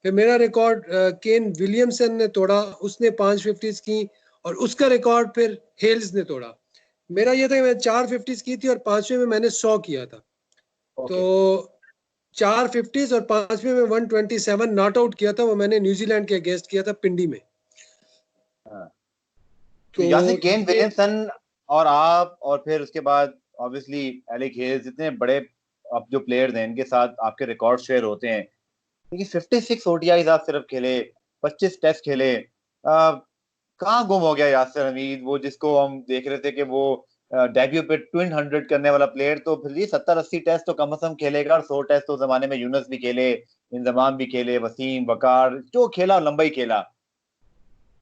फिर मेरा रिकॉर्ड केन विलियमसन ने तोड़ा, उसने 550s की, और उसका रिकॉर्ड फिर हेल्स ने तोड़ा। मेरा ये था कि मैं 450s की थी और 5वें में मैंने 100 किया था। तो ओके। 450s और 5वें में 127 नॉट आउट किया था, वो मैंने न्यूजीलैंड के अगेंस्ट किया था पिंडी में। हाँ, तो तो यहाँ से केन ये विलियमसन और आप, और फिर उसके बाद ऑब्वियसली एलिक हेल्स, जितने बड़े अब जो प्लेयर्स हैं इनके साथ आपके रिकॉर्ड शेयर होते हैं। क्योंकि 56 ओडीआईज आप सिर्फ खेले, 25 टेस्ट खेले। कहाँ गुम हो गया यासिर हमीद, वो जिसको हम देख रहे थे कि वो डेब्यू पे ट्विन 100 करने वाला प्लेयर, तो फिर भी 70-80 टेस्ट तो कम से कम खेलेगा। और 100 टेस्ट तो उस जमाने में यूनुस भी खेले, इंजमाम भी खेले, वसीम वकार जो खेला लंबा ही खेला।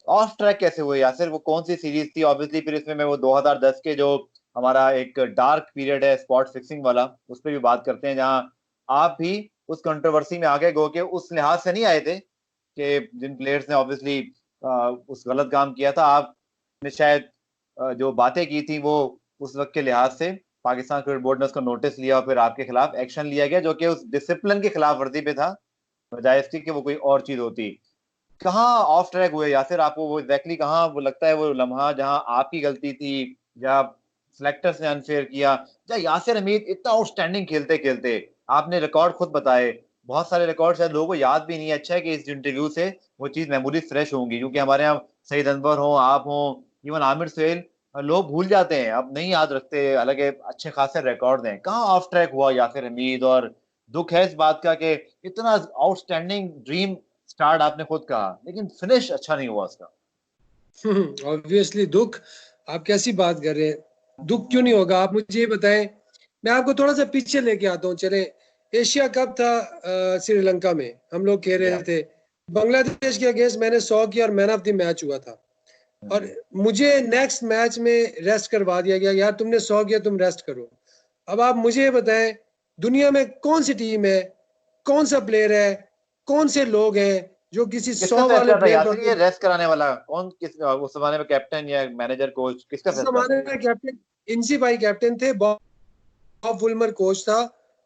ऑफ ट्रैक कैसे हुए यासिर? वो कौन सी सीरीज थी? ऑब्वियसली फिर इसमें मैं वो 2010 के जो हमारा एक डार्क पीरियड है स्पॉट फिक्सिंग वाला, उस पर भी बात करते हैं, जहां आप भी उस कंट्रोवर्सी में आगे गो के उस लिहाज से नहीं आए थे कि जिन प्लेयर्स ने ऑब्वियसली उस गलत काम किया था, आपने शायद जो बातें की थी वो उस वक्त के लिहाज से पाकिस्तान क्रिकेट बोर्ड ने उसको नोटिस लिया और फिर आपके खिलाफ एक्शन लिया गया, जो कि उस डिसिप्लिन की खिलाफ वर्जी पे था, बजाय इसकी कि वो कोई और चीज होती। कहाँ ऑफ ट्रैक हुए यासिर? आपको वो एग्जैक्टली कहाँ वो लगता है वो लम्हा जहां आपकी गलती थी, या सिलेक्टर्स ने अनफेयर किया, या यासिर हमीद इतना आउटस्टैंडिंग खेलते खेलते, आपने रिकॉर्ड खुद बताए, बहुत सारे रिकॉर्ड शायद लोगों को याद भी नहीं है। अच्छा है कि इस इंटरव्यू से वो चीज मेमोरीज फ्रेश होंगी, क्योंकि हमारे यहाँ सईद अनवर हो, आप हो, इवन आमिर सुहेल, लोग भूल जाते हैं, अब नहीं याद रखते, हालांकि अच्छे खासे रिकॉर्ड हैं। कहाँ ऑफ ट्रैक हुआ यासिर हमीद? और दुख है इस बात का कि इतना आउटस्टैंडिंग ड्रीम स्टार्ट आपने खुद कहा, लेकिन फिनिश अच्छा नहीं हुआ उसका। ऑब्वियसली दुख, आप कैसी बात कर रहे हैं? दुख क्यों नहीं होगा? आप मुझे ये बताएं। मैं आपको थोड़ा सा पीछे लेके आता हूँ, चले। एशिया कप था श्रीलंका में, हम लोग खेल या रहे थे बांग्लादेश के अगेंस्ट, मैंने 100 किया और मैन ऑफ द मैच हुआ था। और मुझे नेक्स्ट मैच में रेस्ट करवा दिया गया, यार तुमने 100 किया, तुम रेस्ट करो। अब आप मुझे ये बताएं, दुनिया में कौन सी टीम है, कौन सा प्लेयर है, कौन से लोग हैं जो किसी किसका 100 वाले फैसला था प्लेयर को यासिर अपने, ये रेस्ट कराने वाला? कौन, किस उस जमाने में कैप्टन या मैनेजर कोच, किसका इस फैसला था जमाने ये? में कैप्टन इंसी भाई कैप्टन थे, बॉब वुलमर कोच था।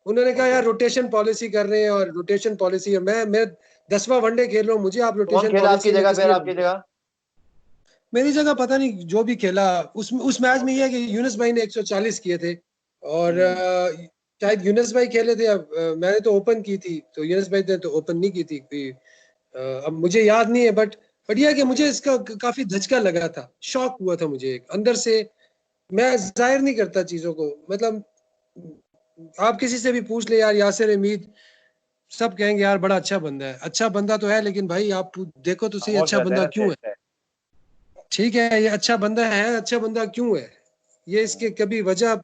उन्होंने कहा ओके। यार रोटेशन पॉलिसी कर रहे हैं, और रोटेशन पॉलिसी, मैं 10वां वनडे खेल रहा हूँ, मुझे आप कौन रोटेशन खेला आपकी पॉलिसी में जगह किस फिर, लिए आपकी डाल? जगह? मेरी जगह पता नहीं जो भी खेला, उस मैच में ओके। ये है कि यूनुस भाई ने 140 किए थे, और हम्म। शायद यूनुस भाई खेले थे। अब मैंने तो ओपन की थी, तो यूनुस भाई ने तो ओपन नहीं की थी कोई, अब मुझे याद नहीं है। बट यह है कि मुझे इसका काफी धचका लगा था, शॉक हुआ था मुझे एक अंदर से। मैं जाहिर नहीं करता चीजों को, मतलब आप किसी से भी पूछ ले यार, यासिर हमीद सब कहेंगे यार बड़ा अच्छा बंदा है, अच्छा बंदा तो है, लेकिन भाई आप देखो तो सही खामोश अच्छा रहते हैं बंदा ना, क्यों है। श्रेष्ठ है। ठीक है ये अच्छा बंदा है, अच्छा बंदा क्यों है, ये इसके कभी वजह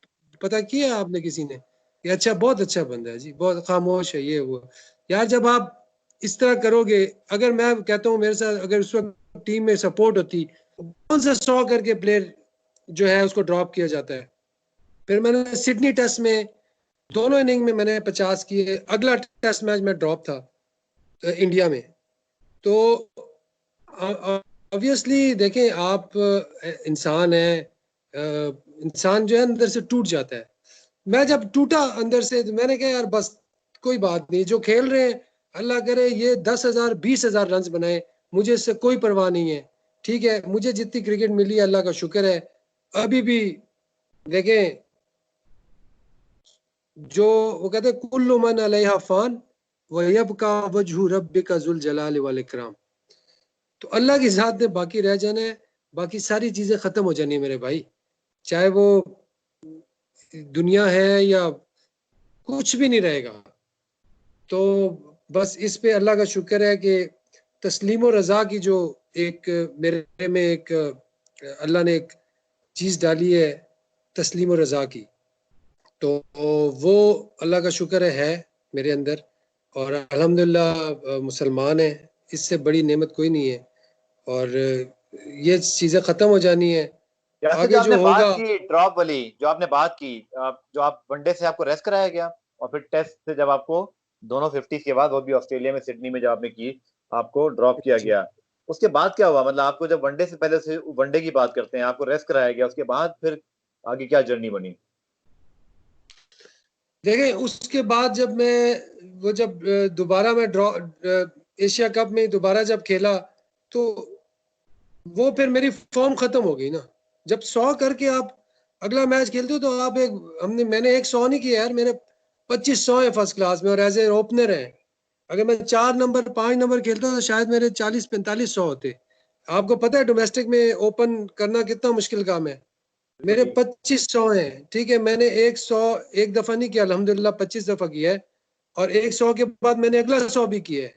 पता की है आपने किसी ने? ये अच्छा, बहुत अच्छा बंदा है जी, बहुत खामोश है ये वो। यार जब आप इस तरह करोगे, अगर मैं कहता हूँ मेरे साथ अगर उस वक्त टीम में सपोर्ट होती, कौन सा 100 करके प्लेयर जो है उसको ड्रॉप किया जाता है। फिर मैंने सिडनी टेस्ट में दोनों इनिंग में मैंने 50 किए, अगला टेस्ट मैच में ड्रॉप था इंडिया में। तो ऑब्वियसली देखें आप इंसान है, इंसान जो है अंदर से टूट जाता है। मैं जब टूटा अंदर से तो मैंने कहा यार बस कोई बात नहीं, जो खेल रहे हैं अल्लाह करे ये 10,000 20,000 रन बनाए, मुझे इससे कोई परवाह नहीं है। ठीक है, मुझे जितनी क्रिकेट मिली है अल्लाह का शुक्र है। अभी भी देखें, जो वो कहते हैं कुल्लु मन अलैहा फान व यबका वजहू रब्बिका जुल जलाल वल इकराम। तो अल्लाह की जात ने बाकी रह जाना है, बाकी सारी चीजें खत्म हो जानी है मेरे भाई, चाहे वो दुनिया है या कुछ भी नहीं रहेगा। तो बस इस पे अल्लाह का शुक्र है कि तस्लीम और रज़ा की जो एक मेरे में एक अल्लाह ने एक चीज़ डाली है तस्लीम और रज़ा की, तो वो अल्लाह का शुक्र है मेरे अंदर। और अल्हम्दुलिल्लाह मुसलमान है, इससे बड़ी नेमत कोई नहीं है। और ये चीज़ें ख़त्म हो जानी है, यासर, जो आगे आपने जो बात होगा। की ड्रॉप वाली, जो आपने बात की, जो आप वनडे से आपको रेस्ट कराया गया, और फिर टेस्ट से जब आपको दोनों 50 के बाद, वो भी ऑस्ट्रेलिया में सिडनी में जब आपने की, आपको ड्रॉप किया जी गया, उसके बाद क्या हुआ? मतलब आपको जब वनडे से पहले से वनडे की बात करते हैं, आपको रेस्ट कराया गया, उसके बाद फिर आगे क्या जर्नी बनी? देखें, उसके बाद जब मैं वो जब दोबारा मैं ड्रॉ एशिया कप में दोबारा जब खेला, तो वो फिर मेरी फॉर्म खत्म हो गई ना। जब 100 करके आप अगला मैच खेलते हो तो आप एक मैंने एक 100 नहीं किया यार, मेरे 2500 है फर्स्ट क्लास में और एज ए ओपनर है। अगर मैं 4 नंबर 5 नंबर खेलता तो शायद मेरे 40-45 100 होते। आपको पता है डोमेस्टिक में ओपन करना कितना मुश्किल काम है। बिल्कुल मेरे ठीक। 2500 हैं, ठीक है, मैंने 100 एक दफा नहीं किया, अल्हम्दुलिल्लाह 25 दफा किया है। और एक 100 के बाद मैंने अगला 100 भी किया है,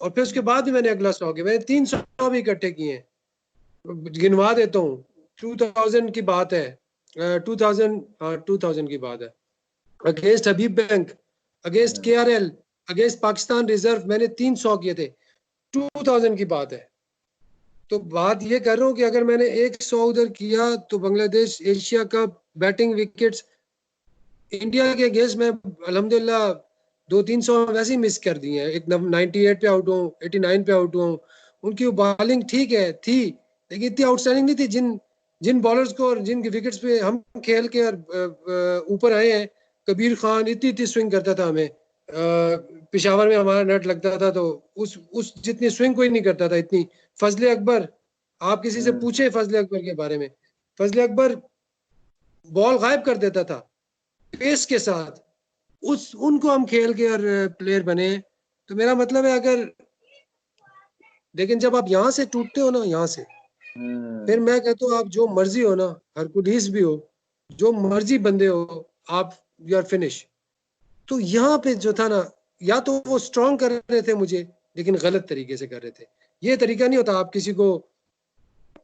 और फिर उसके बाद भी मैंने अगला 100 किया, मैंने 300 भी इकट्ठे किए हैं। गिनवा देता हूँ, 2000 की बात है, 2000, हाँ 2000 की बात है, अगेंस्ट हबीब बैंक, अगेंस्ट हम्म। केआरएल, अगेंस्ट पाकिस्तान रिजर्व मैंने 300 किए थे। 2000 की बात है। तो बात ये कर रहा हूँ कि अगर मैंने एक 100 उधर किया तो Bangladesh Asia cup batting wickets India के अगेंस्ट में अल्हम्दुलिल्लाह 200-300 वैसे ही मिस कर दिए हैं। एक 98 पे आउट हूँ, 89 पे आउट हूँ। उनकी बॉलिंग ठीक है थी, लेकिन इतनी आउटस्टैंडिंग नहीं थी। जिन जिन बॉलर्स को और जिन विकेट्स पे हम खेल के ऊपर आए हैं, कबीर खान इतनी इतनी स्विंग करता था हमें, पिशावर में हमारा नेट लगता था तो उस जितनी स्विंग कोई नहीं करता था इतनी। फजले अकबर, आप किसी से हम्म। पूछे फजले अकबर के बारे में, फजले अकबर बॉल गायब कर देता था पेस के साथ। उस उनको हम खेल के और प्लेयर बने। तो मेरा मतलब है अगर, लेकिन जब आप यहाँ से टूटते हो ना, यहाँ से, फिर हम्म। मैं कहता हूँ आप जो मर्जी हो ना, हरकुलिस भी हो, जो मर्जी बंदे हो, आप यू आर फिनिश। तो यहाँ पे जो था ना, या तो वो स्ट्रांग कर रहे थे मुझे, लेकिन गलत तरीके से कर रहे थे। ये तरीका नहीं होता आप किसी को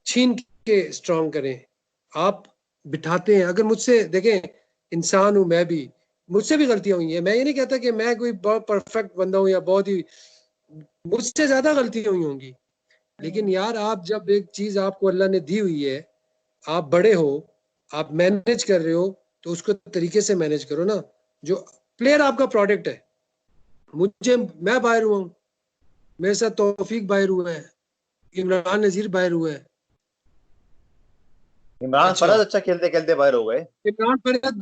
छीन के स्ट्रांग करें, आप बिठाते हैं। अगर मुझसे देखें, इंसान हूं मैं भी, मुझसे भी गलतियां हुई हैं। मैं ये नहीं कहता कि मैं कोई बहुत परफेक्ट बंदा हूं या बहुत ही, मुझसे ज्यादा गलतियां हुई होंगी। लेकिन हम्म। यार आप जब एक चीज आपको अल्लाह ने दी हुई है, आप बड़े हो, आप मैनेज कर रहे हो, तो उसको तरीके से मैनेज करो ना। जो प्लेयर आपका प्रोडक्ट है, मुझे, मैं बाहर हुआ हूँ, मेरे साथ तौफीक बाहर हुआ है, इमरान नजीर बाहर हुआ है। इमरान अच्छा, फरज अच्छा खेलते खेलते बाहर हो गए।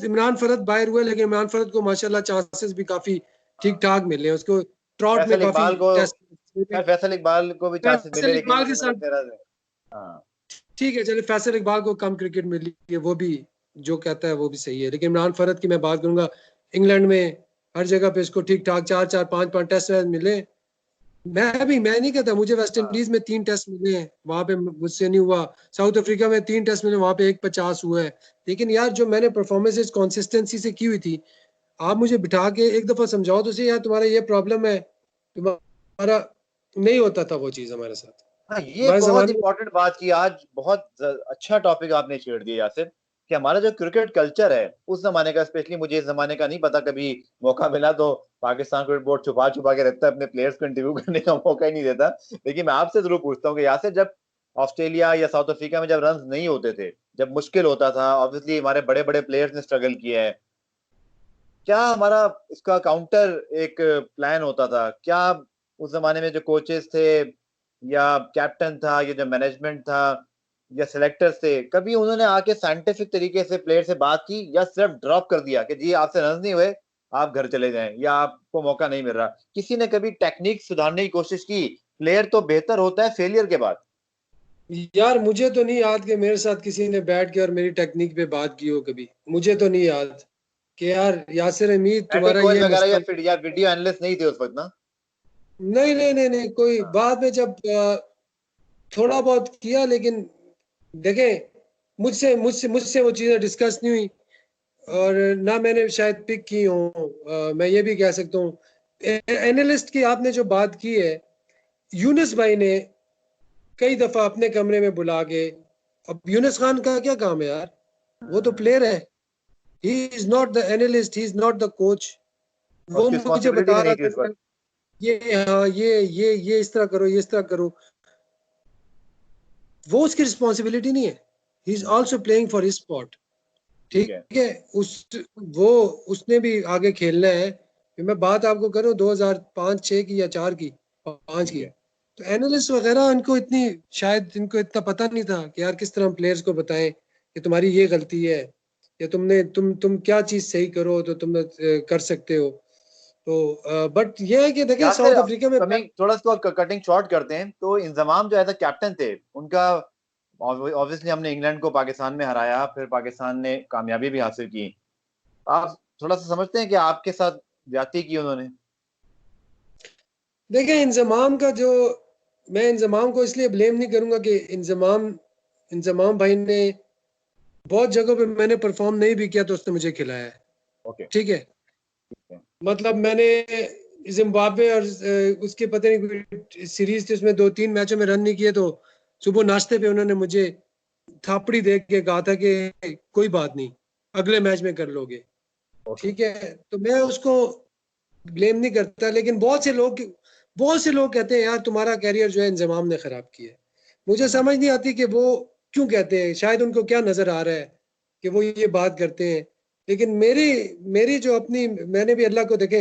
इमरान फरद बाहर हुआ, लेकिन इमरान फरद को माशाल्लाह चांसेस भी काफी ठीक ठाक मिले हैं उसको। ट्रॉट में फैसल काफी इकबाल को, टेस्ट, खैर फैसल इकबाल को भी चांसेस मिले, फैसल लेकिन इकबाल के मुझे साथ लगता है। हाँ। ठीक है, चलिए फैसल इकबाल को कम क्रिकेट मिली है, वो भी जो कहता है वो भी सही है। लेकिन इमरान फरद की मैं बात करूंगा, इंग्लैंड में हर जगह पे इसको ठीक ठाक 4-4 5-5 टेस्ट मैच मिले। मैं नहीं कहता, मुझे वेस्ट हाँ। इंडीज में 3 टेस्ट मिले हैं, वहां पे मुझसे नहीं हुआ। साउथ अफ्रीका में 3 टेस्ट मिले, वहां पे 1 50 हुआ है। लेकिन यार जो मैंने परफॉर्मेंसेस कंसिस्टेंसी से की हुई थी, आप मुझे बिठा के एक दफा समझाओ तो सही, यार तुम्हारा ये प्रॉब्लम है, तुम्हारा नहीं होता था वो चीज हमारे साथ हाँ, ये हमारे बहुत जमाने में। इंपॉर्टेंट बात की आज, बहुत अच्छा टॉपिक आपने छेड़ दिया यासिर, कि हमारा जो क्रिकेट कल्चर है उस जमाने का, स्पेशली मुझे इस जमाने का नहीं पता, कभी मौका मिला तो पाकिस्तान क्रिकेट बोर्ड छुपा छुपा के रखता है, अपने प्लेयर्स को इंटरव्यू करने का मौका ही नहीं देता। लेकिन मैं आपसे जरूर पूछता हूँ कि यासिर, जब ऑस्ट्रेलिया या साउथ अफ्रीका में जब रन नहीं होते थे, जब मुश्किल होता था, ऑब्वियसली हमारे बड़े बड़े प्लेयर्स ने स्ट्रगल किया है, क्या हमारा इसका काउंटर एक प्लान होता था क्या? उस जमाने में जो कोचेस थे या कैप्टन था या जो मैनेजमेंट था या सिलेक्टर्स थे, कभी उन्होंने आके साइंटिफिक तरीके से प्लेयर से बात की, या सिर्फ ड्रॉप कर दिया कि जी आपसे रन नहीं हुए, आप घर चले जाएं, या आपको मौका नहीं मिल रहा? किसी ने कभी टेक्निक सुधारने की कोशिश की? प्लेयर तो बेहतर होता है फेलियर के बाद। यार मुझे तो नहीं याद कि मेरे साथ किसी ने बैठ के और मेरी टेक्निक पे बात की हो कभी, मुझे तो नहीं याद कि यार यासिर हमीद बैटिंग तुम्हारा कोच ये वगैरह मसला। या वीडियो एनालिस्ट नहीं थे उस वक्त ना? नहीं नहीं नहीं नहीं, कोई हाँ। बाद में जब थोड़ा बहुत किया, लेकिन देखें, मुझसे मुझसे मुझसे वो चीज़ें डिस्कस नहीं हुई, और ना मैंने शायद पिक की हो। मैं ये भी कह सकता हूँ, एनालिस्ट की आपने जो बात की है, यूनुस भाई ने कई दफा अपने कमरे में बुला के, अब यूनुस खान का क्या काम है यार, वो तो प्लेयर है, he is not the analyst, he is not the coach. और वो उसकी मुझे रिस्पॉन्सिबिलिटी बता भी रहा नहीं थी था उस कि वक्त। ये, हाँ ये इस तरह करो, ये इस तरह करो, वो उसकी रिस्पॉन्सिबिलिटी नहीं है, he is also playing for his spot. ठीक ठीक है। है, उस वो उसने भी आगे खेलना है। मैं बात आपको करूं 2005-6 की या 4 की, 5 ठीक की, है। तो एनालिस्ट वगैरह इनको इतनी, शायद इनको इतना पता नहीं था कि यार किस तरह हम प्लेयर्स को बताएं कि तुम्हारी ये गलती है, या तुम क्या चीज सही करो तो तुम कर सकते हो। तो बट ये है कि देखिए यहाँ से साउथ अफ्रीका में कमिंग थोड़ा सा कटिंग शॉर्ट करते हैं, तो इंजमाम जो एज अ कैप्टन थे उनका, ऑब्वियसली हमने इंग्लैंड को पाकिस्तान में हराया, फिर पाकिस्तान ने कामयाबी भी हासिल की। आप थोड़ा सा समझते हैं कि आपके साथ ज्यादती की उन्होंने? देखिए इंजमाम का जो, मैं इंजमाम को इसलिए ब्लेम नहीं करूंगा कि इंजमाम इंजमाम भाई ने, बहुत जगहों पे मैंने परफॉर्म नहीं भी किया तो उसने मुझे खिलाया है। ओके। ठीक है, ठीक है। मतलब मैंने जिम्बाब्वे और उसके पता नहीं सीरीज थी, उसमें 2-3 मैचों में रन नहीं किए, तो सुबह नाश्ते पे उन्होंने मुझे थापड़ी दे के कहा था कि कोई बात नहीं, अगले मैच में कर लोगे। ओके। ठीक है, तो मैं उसको ब्लेम नहीं करता, लेकिन बहुत से लोग कहते हैं यार तुम्हारा कैरियर जो है इंजमाम ने खराब किया है। मुझे हम्म। समझ नहीं आती कि वो क्यों कहते हैं, शायद उनको क्या नजर आ रहा है कि वो ये बात करते हैं। लेकिन मेरी मेरी जो अपनी, मैंने भी अल्लाह को देखे,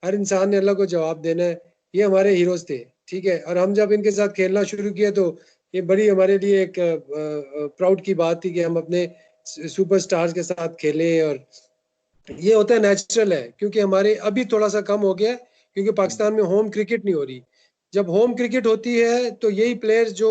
हर इंसान ने अल्लाह को जवाब देना है। ये हमारे हीरोज थे, ठीक है, और हम जब इनके साथ खेलना शुरू किया तो ये बड़ी हमारे लिए एक प्राउड की बात थी कि हम अपने सुपरस्टार्स के साथ खेले। और ये होता है, नेचुरल है, क्योंकि हमारे अभी थोड़ा सा कम हो गया है, क्योंकि हम्म। पाकिस्तान में होम क्रिकेट नहीं हो रही। जब होम क्रिकेट होती है तो यही प्लेयर्स जो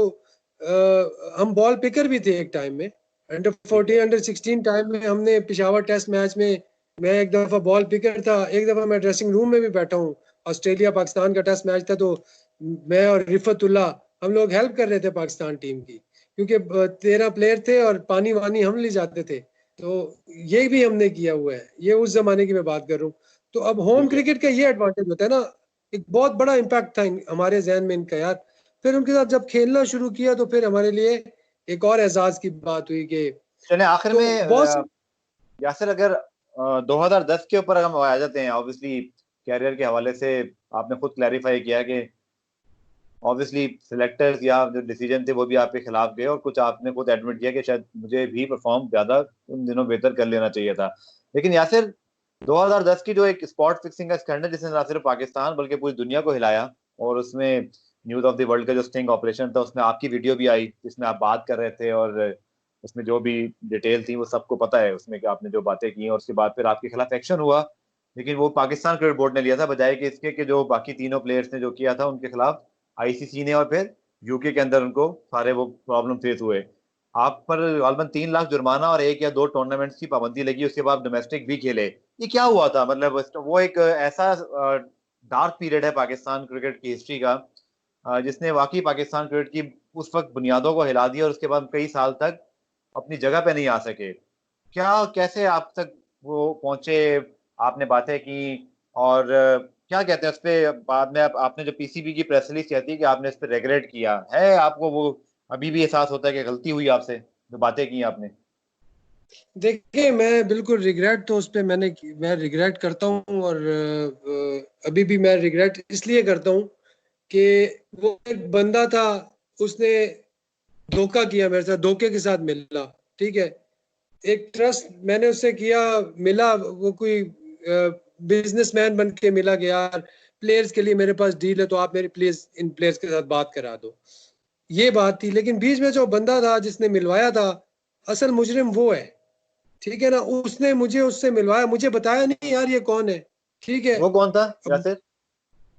हम बॉल पिकर भी थे एक टाइम में, अंडर ठीक है। 14 अंडर 16 टाइम में हमने पिशावर टेस्ट मैच में, मैं एक दफा बॉल पिकर था, एक दफा मैं ड्रेसिंग रूम में भी बैठा हूँ। ऑस्ट्रेलिया पाकिस्तान का टेस्ट मैच था, तो मैं और रिफतुल्ला हम लोग हेल्प कर रहे थे पाकिस्तान टीम की, क्योंकि 13 प्लेयर थे और पानी वानी हम ले जाते थे। तो ये भी हमने किया हुआ है, ये उस जमाने की मैं बात कर रहा हूँ। तो अब होम ठीक है। क्रिकेट का ये एडवांटेज होता है ना, एक बहुत बड़ा इम्पैक्ट था हमारे जहन में इनका यार। फिर उनके साथ जब खेलना शुरू किया तो फिर हमारे लिए एक और एजाज की बात हुई कि, चले आखिर तो में बहुत यासिर, अगर 2010 के ऊपर हम आ जाते हैं, ऑब्वियसली कैरियर के हवाले से आपने खुद क्लैरिफाई किया कि ऑब्वियसली सिलेक्टर्स या जो डिसीजन थे वो भी आपके खिलाफ गए, और कुछ आपने खुद एडमिट किया कि शायद मुझे भी परफॉर्म ज्यादा उन दिनों बेहतर कर लेना चाहिए था। लेकिन यासिर, 2010 की जो एक स्पॉट फिक्सिंग का स्कैंडल जिसने ना सिर्फ पाकिस्तान बल्कि पूरी दुनिया को हिलाया, और उसमें न्यूज ऑफ द वर्ल्ड का जो स्टिंग ऑपरेशन था, उसमें आपकी वीडियो भी आई जिसमें आप बात कर रहे थे, और उसमें जो भी डिटेल थी वो सबको पता है उसमें कि आपने जो बातें की, और उसके बाद फिर आपके खिलाफ एक्शन हुआ। लेकिन वो पाकिस्तान क्रिकेट बोर्ड ने लिया था, बजाय कि इसके कि जो बाकी तीनों प्लेयर्स ने जो किया था उनके खिलाफ आईसीसी ने, और फिर यूके के अंदर उनको सारे वो प्रॉब्लम फेस हुए। आप पर गालबन 3 लाख जुर्माना और 1 या 2 टूर्नामेंट्स की पाबंदी लगी, उसके बाद डोमेस्टिक भी खेले। ये क्या हुआ था? मतलब वो एक ऐसा डार्क पीरियड है पाकिस्तान क्रिकेट की हिस्ट्री का, जिसने वाकई पाकिस्तान क्रिकेट की उस वक्त बुनियादों को हिला दिया, और उसके बाद कई साल तक अपनी जगह पे नहीं आ सके। क्या कैसे आप तक वो पहुंचे? आपने बातें की और क्या कहते हैं उसपे बाद में आपने जो पीसीबी की प्रेस रिलीज़ कहती है कि आपने इस पे रिग्रेट किया। है आपको वो अभी भी एहसास होता है कि गलती हुई आपसे, जो बातें की आपने? देखिए, मैं बिल्कुल रिग्रेट तो उस पे मैं रिग्रेट करता हूँ और अभी भी मैं रिग्रेट इसलिए करता हूँ कि वो एक बंदा था, उसने धोखा किया मेरे साथ, धोखे के साथ मिला, ठीक है? एक ट्रस्ट मैंने उससे किया, मिला वो कोई बिजनेसमैन बन के मिला कि यार प्लेयर्स के लिए मेरे पास डील है तो आप मेरे प्लीज इन प्लेयर्स के साथ बात करा दो, ये बात थी। लेकिन बीच में जो बंदा था जिसने मिलवाया था, असल मुजरिम वो है, ठीक है ना? उसने मुझे उससे मिलवाया, मुझे बताया नहीं यार ये कौन है, ठीक है? वो कौन था अब यासिर?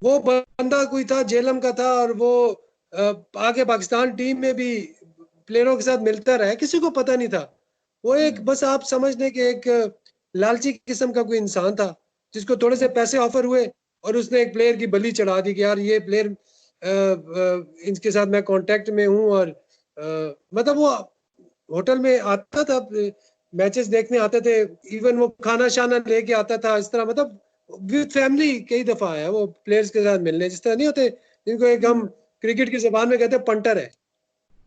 वो बंदा कोई था, जेलम का था, और वो आगे पाकिस्तान टीम में भी प्लेयरों के साथ मिलता रहा, किसी को पता नहीं था। वो एक हुँ। बस आप समझ लें कि एक लालची किस्म का कोई इंसान था, जिसको थोड़े से हुँ। पैसे ऑफर हुए और उसने एक प्लेयर की बलि चढ़ा दी कि यार ये प्लेयर इनके साथ मैं कांटेक्ट में हूँ, और मतलब वो होटल में आता था, मैचेस देखने आते थे, इवन वो खाना शाना लेके आता था, इस तरह मतलब विद फैमिली कई दफा आया वो प्लेयर्स के साथ मिलने, जिस तरह नहीं होते जिनको एक हम हुँ। क्रिकेट की जबान में कहते हैं पंटर है,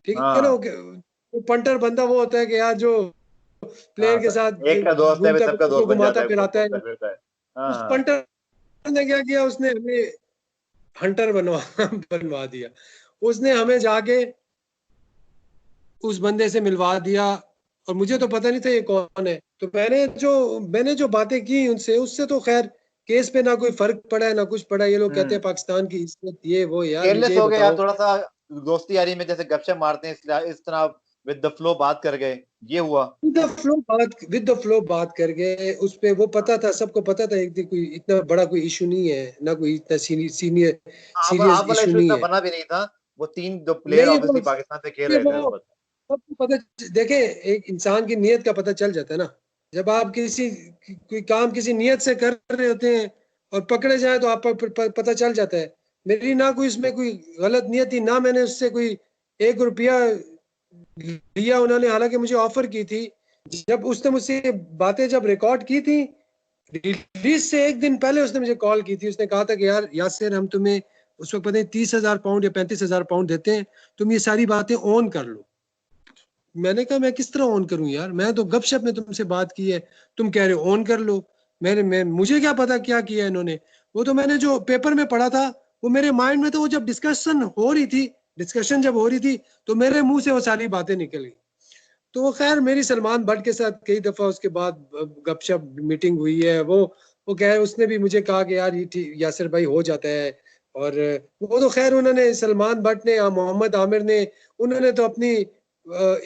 ठीक है ना? हाँ। वो पंटर बंदा वो होता है कि यार जो हाँ, प्लेयर के साथ एक का दोस्त है वे घूमता सबका दोस्त उनको बन जाता घुमाता है, फिराता है। घूमता फिरता है। हाँ, उस हाँ। पंटर ने क्या किया, उसने हमें हंटर बनवा बनवा दिया। उसने हमें जाके उस बंदे से मिलवा दिया, और मुझे तो पता नहीं था ये कौन है। तो मैंने जो बातें की उनसे, उससे तो खैर केस पे ना कोई फर्क पड़ा है ना कुछ पड़ा। ये लोग कहते हुँ। हैं पाकिस्तान की इज्जत, ये वो, यार मुझे केयरलेस ये हो गए यार बताओ। थोड़ा-सा, दोस्ती यारी में जैसे गपशप मारते हैं इस तरह विद द फ्लो बात कर गए, ये हुआ? विद द फ्लो बात कर गए उस पे, वो पता था, सबको पता था एक कोई इतना बड़ा कोई इशू नहीं है, ना कोई इतना सीनियर आप सीरियस वाला इशू इश्यू नहीं इतना है। बना भी नहीं था। वो 3 जो प्लेयर नहीं ऑब्वियसली पाकिस्तान से खेल रहे थे उस वो वक़्त। सबको पता, देखे एक इंसान की नीयत का पता चल जाता है ना, जब आप कोई काम किसी नीयत से कर रहे होते हैं और पकड़े जाए तो आप पता चल जाता है। मेरी ना कोई इसमें कोई गलत नीयत थी, ना मैंने उससे कोई 1 रुपया लिया। उन्होंने हालांकि मुझे ऑफर की थी, जब उसने मुझसे बातें जब रिकॉर्ड की थी, रिलीज से एक दिन पहले उसने मुझे कॉल की थी। उसने कहा था कि यार यासिर, हम तुम्हें उस वक्त पता नहीं 30,000 पाउंड या 35,000 पाउंड देते हैं, तुम ये सारी बातें ऑन कर लो। मैंने कहा मैं किस तरह ऑन करूं यार, मैं तो गपशप में तुमसे बात की है, तुम कह रहे हो ऑन कर लो। मैं मुझे क्या पता क्या किया इन्होंने। वो तो मैंने जो पेपर में पढ़ा था वो मेरे माइंड में, तो वो जब डिस्कशन जब हो रही थी तो मेरे मुंह से वो सारी बातें निकल गई। तो वो खैर मेरी सलमान भट्ट के साथ कई दफा उसके बाद गपशप मीटिंग हुई है। वो कह उसने भी मुझे कहा कि यार ये यासिर भाई हो जाता है। और वो तो खैर उन्होंने, सलमान भट्ट ने या मोहम्मद आमिर ने, उन्होंने तो अपनी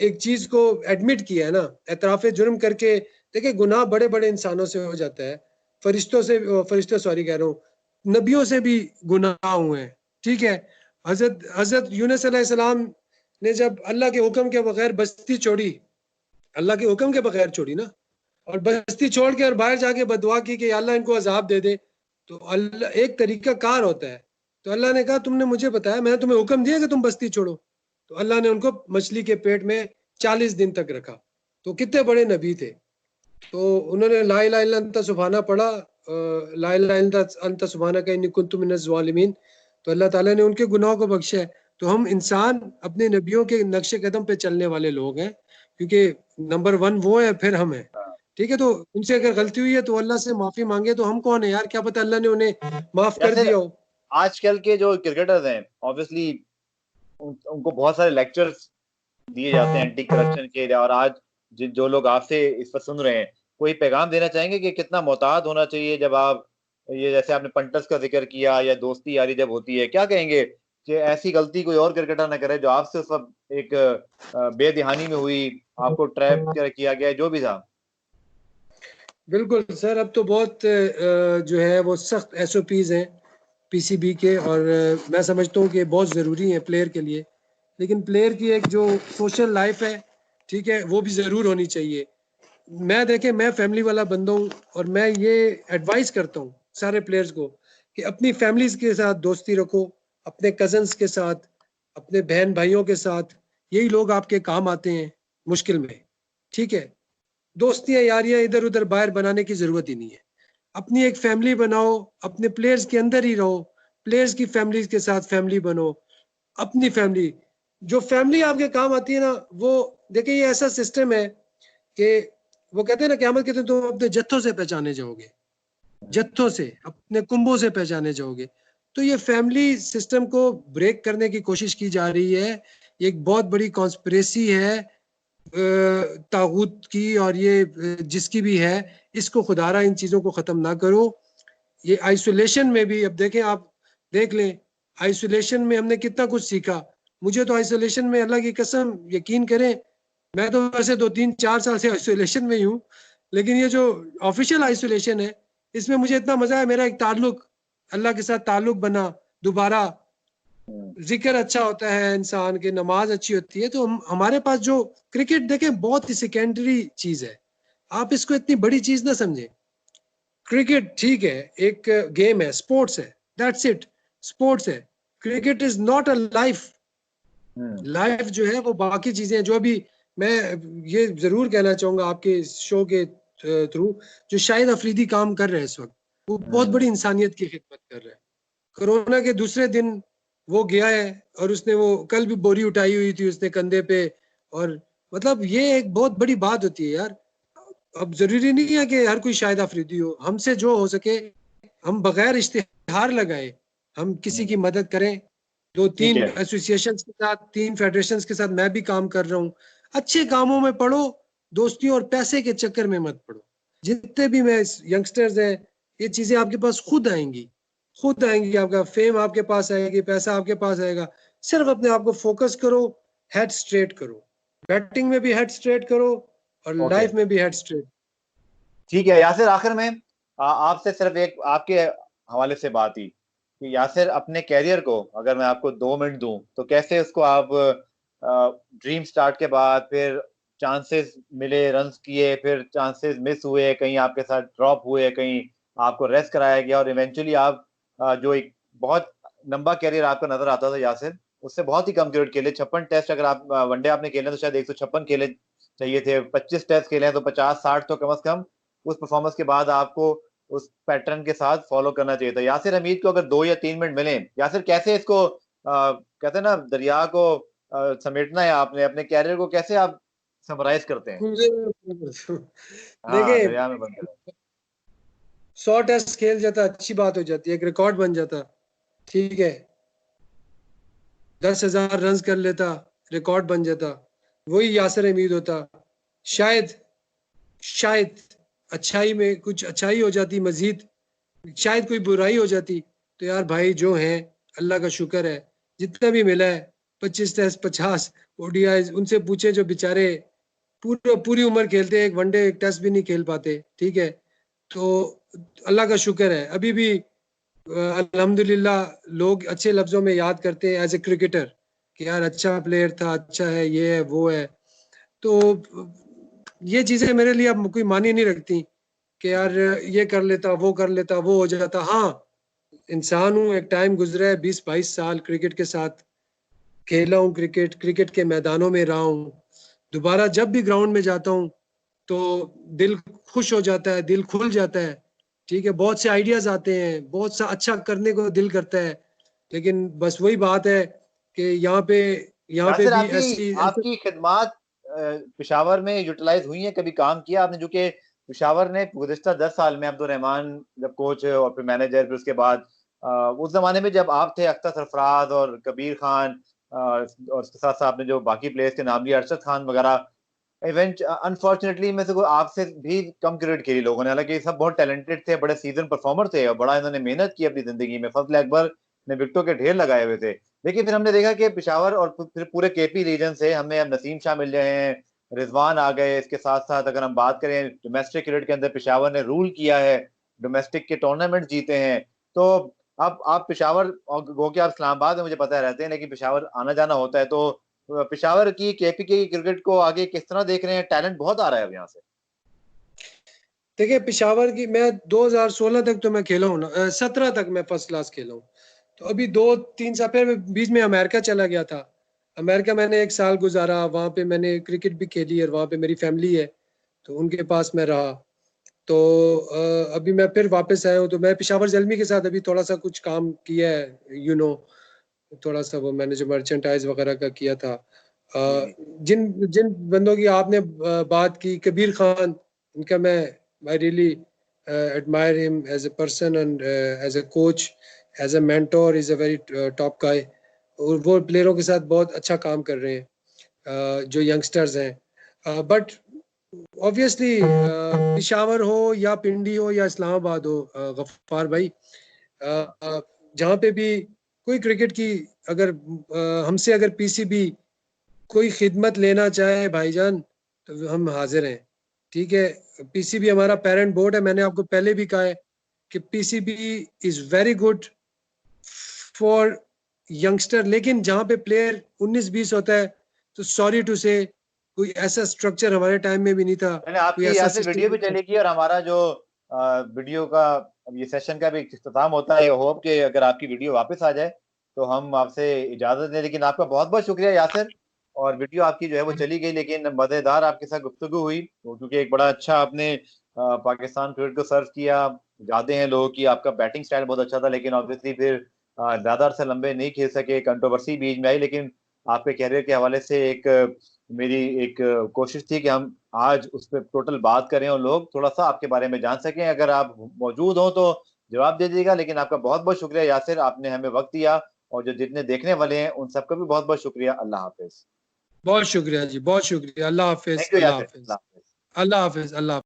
एक चीज को एडमिट किया है ना, एतराफ जुर्म करके। देखिए गुनाह बड़े बड़े इंसानों से हो जाता है, फरिश्तों सॉरी कह रहा हूँ, नबियों से भी गुनाह हुए हैं, ठीक है? हजरत हजरत यूनुस अलैहिस्सलाम ने जब अल्लाह के हुक्म के बगैर बस्ती छोड़ी, अल्लाह के हुक्म के बगैर छोड़ी ना, और बस्ती छोड़ के और बाहर जाके बदुआ की कि अल्लाह इनको अजाब दे दे, तो अल्लाह एक तरीका कार होता है। तो अल्लाह ने कहा तुमने मुझे बताया, मैंने तुम्हें हुक्म दिया कि तुम बस्ती छोड़ो। तो अल्लाह ने उनको मछली के पेट में 40 दिन तक रखा। तो कितने बड़े नबी थे। तो उन्होंने ला इलाहा इल्ला अंता सुबहाना पढ़ा, ला इलाहा इल्ला अंता सुबहानका इन्नी कुन्तु मिनज़ ज़ालिमीन। तो अल्लाह ताला ने उनके गुनाहों को बख्शा है। तो हम इंसान अपने नबियों के नक्शे कदम पे चलने वाले लोग हैं, क्योंकि नंबर 1 वो है, फिर हम हैं। हाँ। ठीक है? तो उनसे अगर गलती हुई है तो अल्लाह से माफी मांगे। तो हम कौन है यार, क्या पता अल्लाह ने उन्हें माफ कर जैसे दिया हो। आजकल के जो क्रिकेटर्स हैं ऑब्वियसली उनको बहुत सारे लेक्चर्स दिए जाते हैं एंटी करप्शन के लिए, और आज जो लोग आपसे इस पर सुन रहे हैं, कोई पैगाम देना चाहेंगे कि कितना मोहतात होना चाहिए जब आप ये जैसे आपने पंटर्स का जिक्र किया या दोस्ती यारी जब होती है, क्या कहेंगे कि ऐसी गलती कोई और क्रिकेटर ना करे जो आपसे उस वक्त एक बेध्यानी में हुई, आपको ट्रैप किया गया, जो भी था? बिल्कुल सर, अब तो बहुत जो है वो सख्त एसओपीज हैं पीसीबी के, और मैं समझता हूँ कि बहुत ज़रूरी है प्लेयर के लिए। लेकिन प्लेयर की एक जो सोशल लाइफ है, ठीक है, वो भी ज़रूर होनी चाहिए। मैं देखें, मैं फैमिली वाला बंदा हूँ, और मैं ये एडवाइस करता हूँ सारे प्लेयर्स को कि अपनी फैमिलीज के साथ दोस्ती रखो, अपने कजन्स के साथ, अपने बहन भाइयों के साथ। यही लोग आपके काम आते हैं मुश्किल में, ठीक है? दोस्तियां यारियां इधर उधर बाहर बनाने की जरूरत ही नहीं है। अपनी एक फैमिली बनाओ, अपने प्लेयर्स के अंदर ही रहो, प्लेयर्स की फैमिली के साथ फैमिली बनो, अपनी फैमिली, जो फैमिली आपके काम आती है ना, वो देखिए ये ऐसा सिस्टम है कि वो कहते हैं ना, क़यामत के दिन तुम अपने जत्थों से पहचाने जाओगे, जत्थों से, अपने कुंभों से पहचाने जाओगे। तो ये फैमिली सिस्टम को ब्रेक करने की कोशिश की जा रही है। ये एक बहुत बड़ी कॉन्स्पिरेसी है तागूत की, और ये जिसकी भी है, इसको खुदारा इन चीजों को खत्म ना करो। ये आइसोलेशन में भी, अब देखें, आप देख लें, आइसोलेशन में हमने कितना कुछ सीखा। मुझे तो आइसोलेशन में, अल्लाह की कसम, यकीन करें, मैं तो वैसे 2-3-4 साल से आइसोलेशन में ही हूँ, लेकिन ये जो ऑफिशियल आइसोलेशन है, इसमें मुझे इतना मजा है। मेरा एक ताल्लुक, अल्लाह के साथ ताल्लुक बना दोबारा, जिक्र अच्छा होता है इंसान की, नमाज अच्छी होती है। तो हमारे पास जो क्रिकेट, देखें, बहुत ही सेकेंडरी चीज है, आप इसको इतनी बड़ी चीज ना समझें। क्रिकेट ठीक है, एक गेम है, स्पोर्ट्स है, दैट्स इट, स्पोर्ट्स है। Cricket is not a life. Life जो है वो बाकी चीजें हैं, जो अभी मैं ये जरूर कहना चाहूंगा आपके शो के थ्रू, जो शाहिद अफरीदी काम कर रहे हैं इस वक्त, वो बहुत बड़ी इंसानियत की खिदमत कर रहे हैं। कोरोना के दूसरे दिन वो गया है, और उसने, वो कल भी बोरी उठाई हुई थी उसने कंधे पे, और मतलब ये एक बहुत बड़ी बात होती है यार। अब जरूरी नहीं है कि हर कोई शाहिद अफरीदी हो, हमसे जो हो सके, हम बगैर इश्तिहार लगाए हम किसी की मदद करें। ठीक 2-3 है। एसोसिएशन के साथ, 3 फेडरेशन के साथ मैं भी काम कर रहा हूँ। अच्छे कामों में पढ़ो, दोस्ती और पैसे के चक्कर में मत पड़ो। जितने भी मैं यंगस्टर्स हैं, ये चीजें आपके पास खुद आएंगी, खुद आएंगी। आपका फेम आपके पास आएगी, पैसा आपके पास आएगा। सिर्फ अपने आप को फोकस करो, हेड स्ट्रेट करो, बैटिंग में भी हेड स्ट्रेट करो, और ओके, लाइफ में भी हेड स्ट्रेट। ठीक है यासिर, आखिर में आपसे सिर्फ एक आपके हवाले से बात ही कि यासिर अपने कैरियर को अगर मैं आपको 2 मिनट दूं तो कैसे उसको आप ड्रीम स्टार्ट के बाद फिर चांसेस मिले, रन्स किए, फिर चांसेस मिस हुए, कहीं आपके साथ ड्रॉप हुए, कहीं आपको रेस्ट कराया गया, और इवेंचुअली आप जो एक बहुत लंबा कैरियर आपका नजर आता था यासिर, उससे बहुत ही कम क्रिकेट खेले, 56 टेस्ट, अगर आप वनडे आपने खेले तो शायद 156 खेले चाहिए थे, 25 टेस्ट खेले हैं तो 50-60 तो कम से कम उस परफॉर्मेंस के बाद आपको उस पैटर्न के साथ फॉलो करना चाहिए था। यासिर हमीद को अगर 2 या 3 मिनट मिले, यासिर कैसे इसको कहते हैं ना, दरिया को समेटना है, आपने अपने कैरियर को कैसे आप समराइज करते हैं? हाँ, देखिए, दरिया में बनते हैं। 100 टेस्ट खेल जाता, अच्छी बात हो जाती है, एक रिकॉर्ड बन जाता, ठीक है। 10,000 रन कर लेता, रिकॉर्ड बन जाता, वही यासिर हमीद होता। शायद, शायद अच्छाई में कुछ अच्छाई हो जाती मजीद, शायद कोई बुराई हो जाती। तो यार भाई, जो है, अल्लाह का शुक्र है, जितना भी मिला है, 25 टेस्ट, 50 ओडीआई, उनसे पूछे जो बेचारे पूरी पूरी उम्र खेलते हैं, एक वनडे एक टेस्ट भी नहीं खेल पाते, ठीक है। तो अल्लाह का शुक्र है, अभी भी अल्हम्दुलिल्लाह लोग अच्छे लफ्जों में याद करते हैं एज ए क्रिकेटर, कि यार अच्छा प्लेयर था, अच्छा है, ये है, वो है। तो ये चीजें मेरे लिए अब कोई मानी नहीं रखती कि यार ये कर लेता, वो कर लेता, वो हो जाता। हाँ, इंसान हूँ, एक टाइम गुजरा है, 20-22 साल क्रिकेट के साथ खेला हूँ, क्रिकेट क्रिकेट के मैदानों में रहा हूँ। दोबारा जब भी ग्राउंड में जाता हूँ तो दिल खुश हो जाता है, दिल खुल जाता है, ठीक है। बहुत से आइडियाज आते हैं, बहुत सा अच्छा करने को दिल करता है, लेकिन बस वही बात है कि यहाँ पे यासिर, भी आपकी ऐसी ऐसे। आपकी खिदमात पेशावर में यूटिलाइज हुई हैं, कभी काम किया आपने? जो कि पेशावर ने गुज़िश्ता 10 साल में अब्दुल रहमान जब कोच और फिर मैनेजर, फिर उसके बाद उस ज़माने में जब आप थे, अख्तर सरफराज और कबीर खान, और उसके साथ-साथ आपने जो बाकी प्लेयर्स के नाम लिए, अरशद खान वगैरह, अनफॉर्चुनेटली में से कोई आपसे भी कम क्रिकेट खेली लोगों ने, हालाँकि सब बहुत टैलेंटेड थे, बड़े सीज़न परफॉर्मर थे और बड़ा इन्होंने मेहनत की अपनी ज़िंदगी में, फज़ल अकबर ने विकेटों के ढेर लगाए हुए थे। लेकिन फिर हमने देखा कि पेशावर और फिर पूरे केपी रीजन से हमें अब नसीम शाह मिल रहे हैं, रिजवान आ गए। इसके साथ-साथ अगर हम बात करें डोमेस्टिक क्रिकेट के अंदर पेशावर ने रूल किया है, डोमेस्टिक के टूर्नामेंट जीते हैं। तो अब आप पेशावर और गो के आप इस्लामाबाद में मुझे पता है रहते हैं, लेकिन पेशावर आना-जाना होता है, तो पेशावर की केपी की क्रिकेट को आगे किस तरह देख रहे हैं? टैलेंट बहुत आ रहा है अब यहाँ से। देखिए, पेशावर की, मैं 2016 तक तो मैं खेला हूँ ना, 17 तक मैं फर्स्ट क्लास खेला हूँ। तो अभी 2-3 साल, फिर मैं बीच में अमेरिका चला गया था। अमेरिका मैंने 1 साल गुजारा, वहाँ पे मैंने क्रिकेट भी खेली और वहाँ पे मेरी फैमिली है, तो उनके पास मैं रहा। तो अभी मैं फिर वापस आया हूँ, तो मैं पेशावर ज़ल्मी के साथ अभी थोड़ा सा कुछ काम किया है, थोड़ा सा वो मैंने जो मर्चेंटाइज वगैरह का किया था। जी जी जिन जिन बंदों की आपने बात की, कबीर खान, इनका मैं I really admire him as a person and as a coach, as a mentor, is a very top guy. और वो प्लेयरों के साथ बहुत अच्छा काम कर रहे हैं, जो यंगस्टर्स हैं। बट ऑब्वियसली पेशावर हो या पिंडी हो या इस्लामाबाद हो, गफ्फार भाई, हाँ जहाँ पे भी कोई क्रिकेट की अगर हमसे अगर पीसीबी कोई खिदमत लेना चाहे भाईजान, तो हम हाजिर हैं। ठीक है, पीसीबी हमारा पेरेंट बोर्ड है, मैंने आपको पहले भी कहा है कि PCB is very good for youngster, लेकिन जहाँ पे प्लेयर 19-20 होता है, तो सॉरी टू से कोई ऐसा स्ट्रक्चर हमारे टाइम में भी नहीं था, मैंने कोई आपकी ऐसा यहाँ से सिस्टम वीडियो भी नहीं था। चलेगी और हमारा जो वीडियो का अब ये सेशन का भी इख्तिताम होता है। होप कि अगर आपकी वीडियो वापस आ जाए तो हम आपसे इजाजत दें, लेकिन आपका बहुत बहुत शुक्रिया यासिर। और वीडियो आपकी जो है वो चली गई, लेकिन मजेदार आपके साथ गुफ्तगू हुई, वो क्योंकि एक बड़ा अच्छा आपने पाकिस्तान क्रिकेट को सर्व किया। यादें हैं लोगों की, आपका बैटिंग स्टाइल बहुत अच्छा था, लेकिन ऑब्वियसली फिर ज्यादा अरसे लंबे नहीं खेल सके, कंट्रोवर्सी बीच में आई। लेकिन आपके कैरियर के हवाले से एक मेरी एक कोशिश थी कि हम आज उस पर टोटल बात करें और लोग थोड़ा सा आपके बारे में जान सकें। अगर आप मौजूद हो तो जवाब दे दीजिएगा, लेकिन आपका बहुत बहुत शुक्रिया यासिर, आपने हमें वक्त दिया। और जो जितने देखने वाले हैं उन सबका भी बहुत बहुत शुक्रिया। अल्लाह हाफिज। बहुत शुक्रिया जी, बहुत शुक्रिया। अल्लाह हाफिज, थैंक यू अल्लाह यासिर, हाफिज, अल्लाह हाफिज। अल्लाह हाफिज, अल्लाह।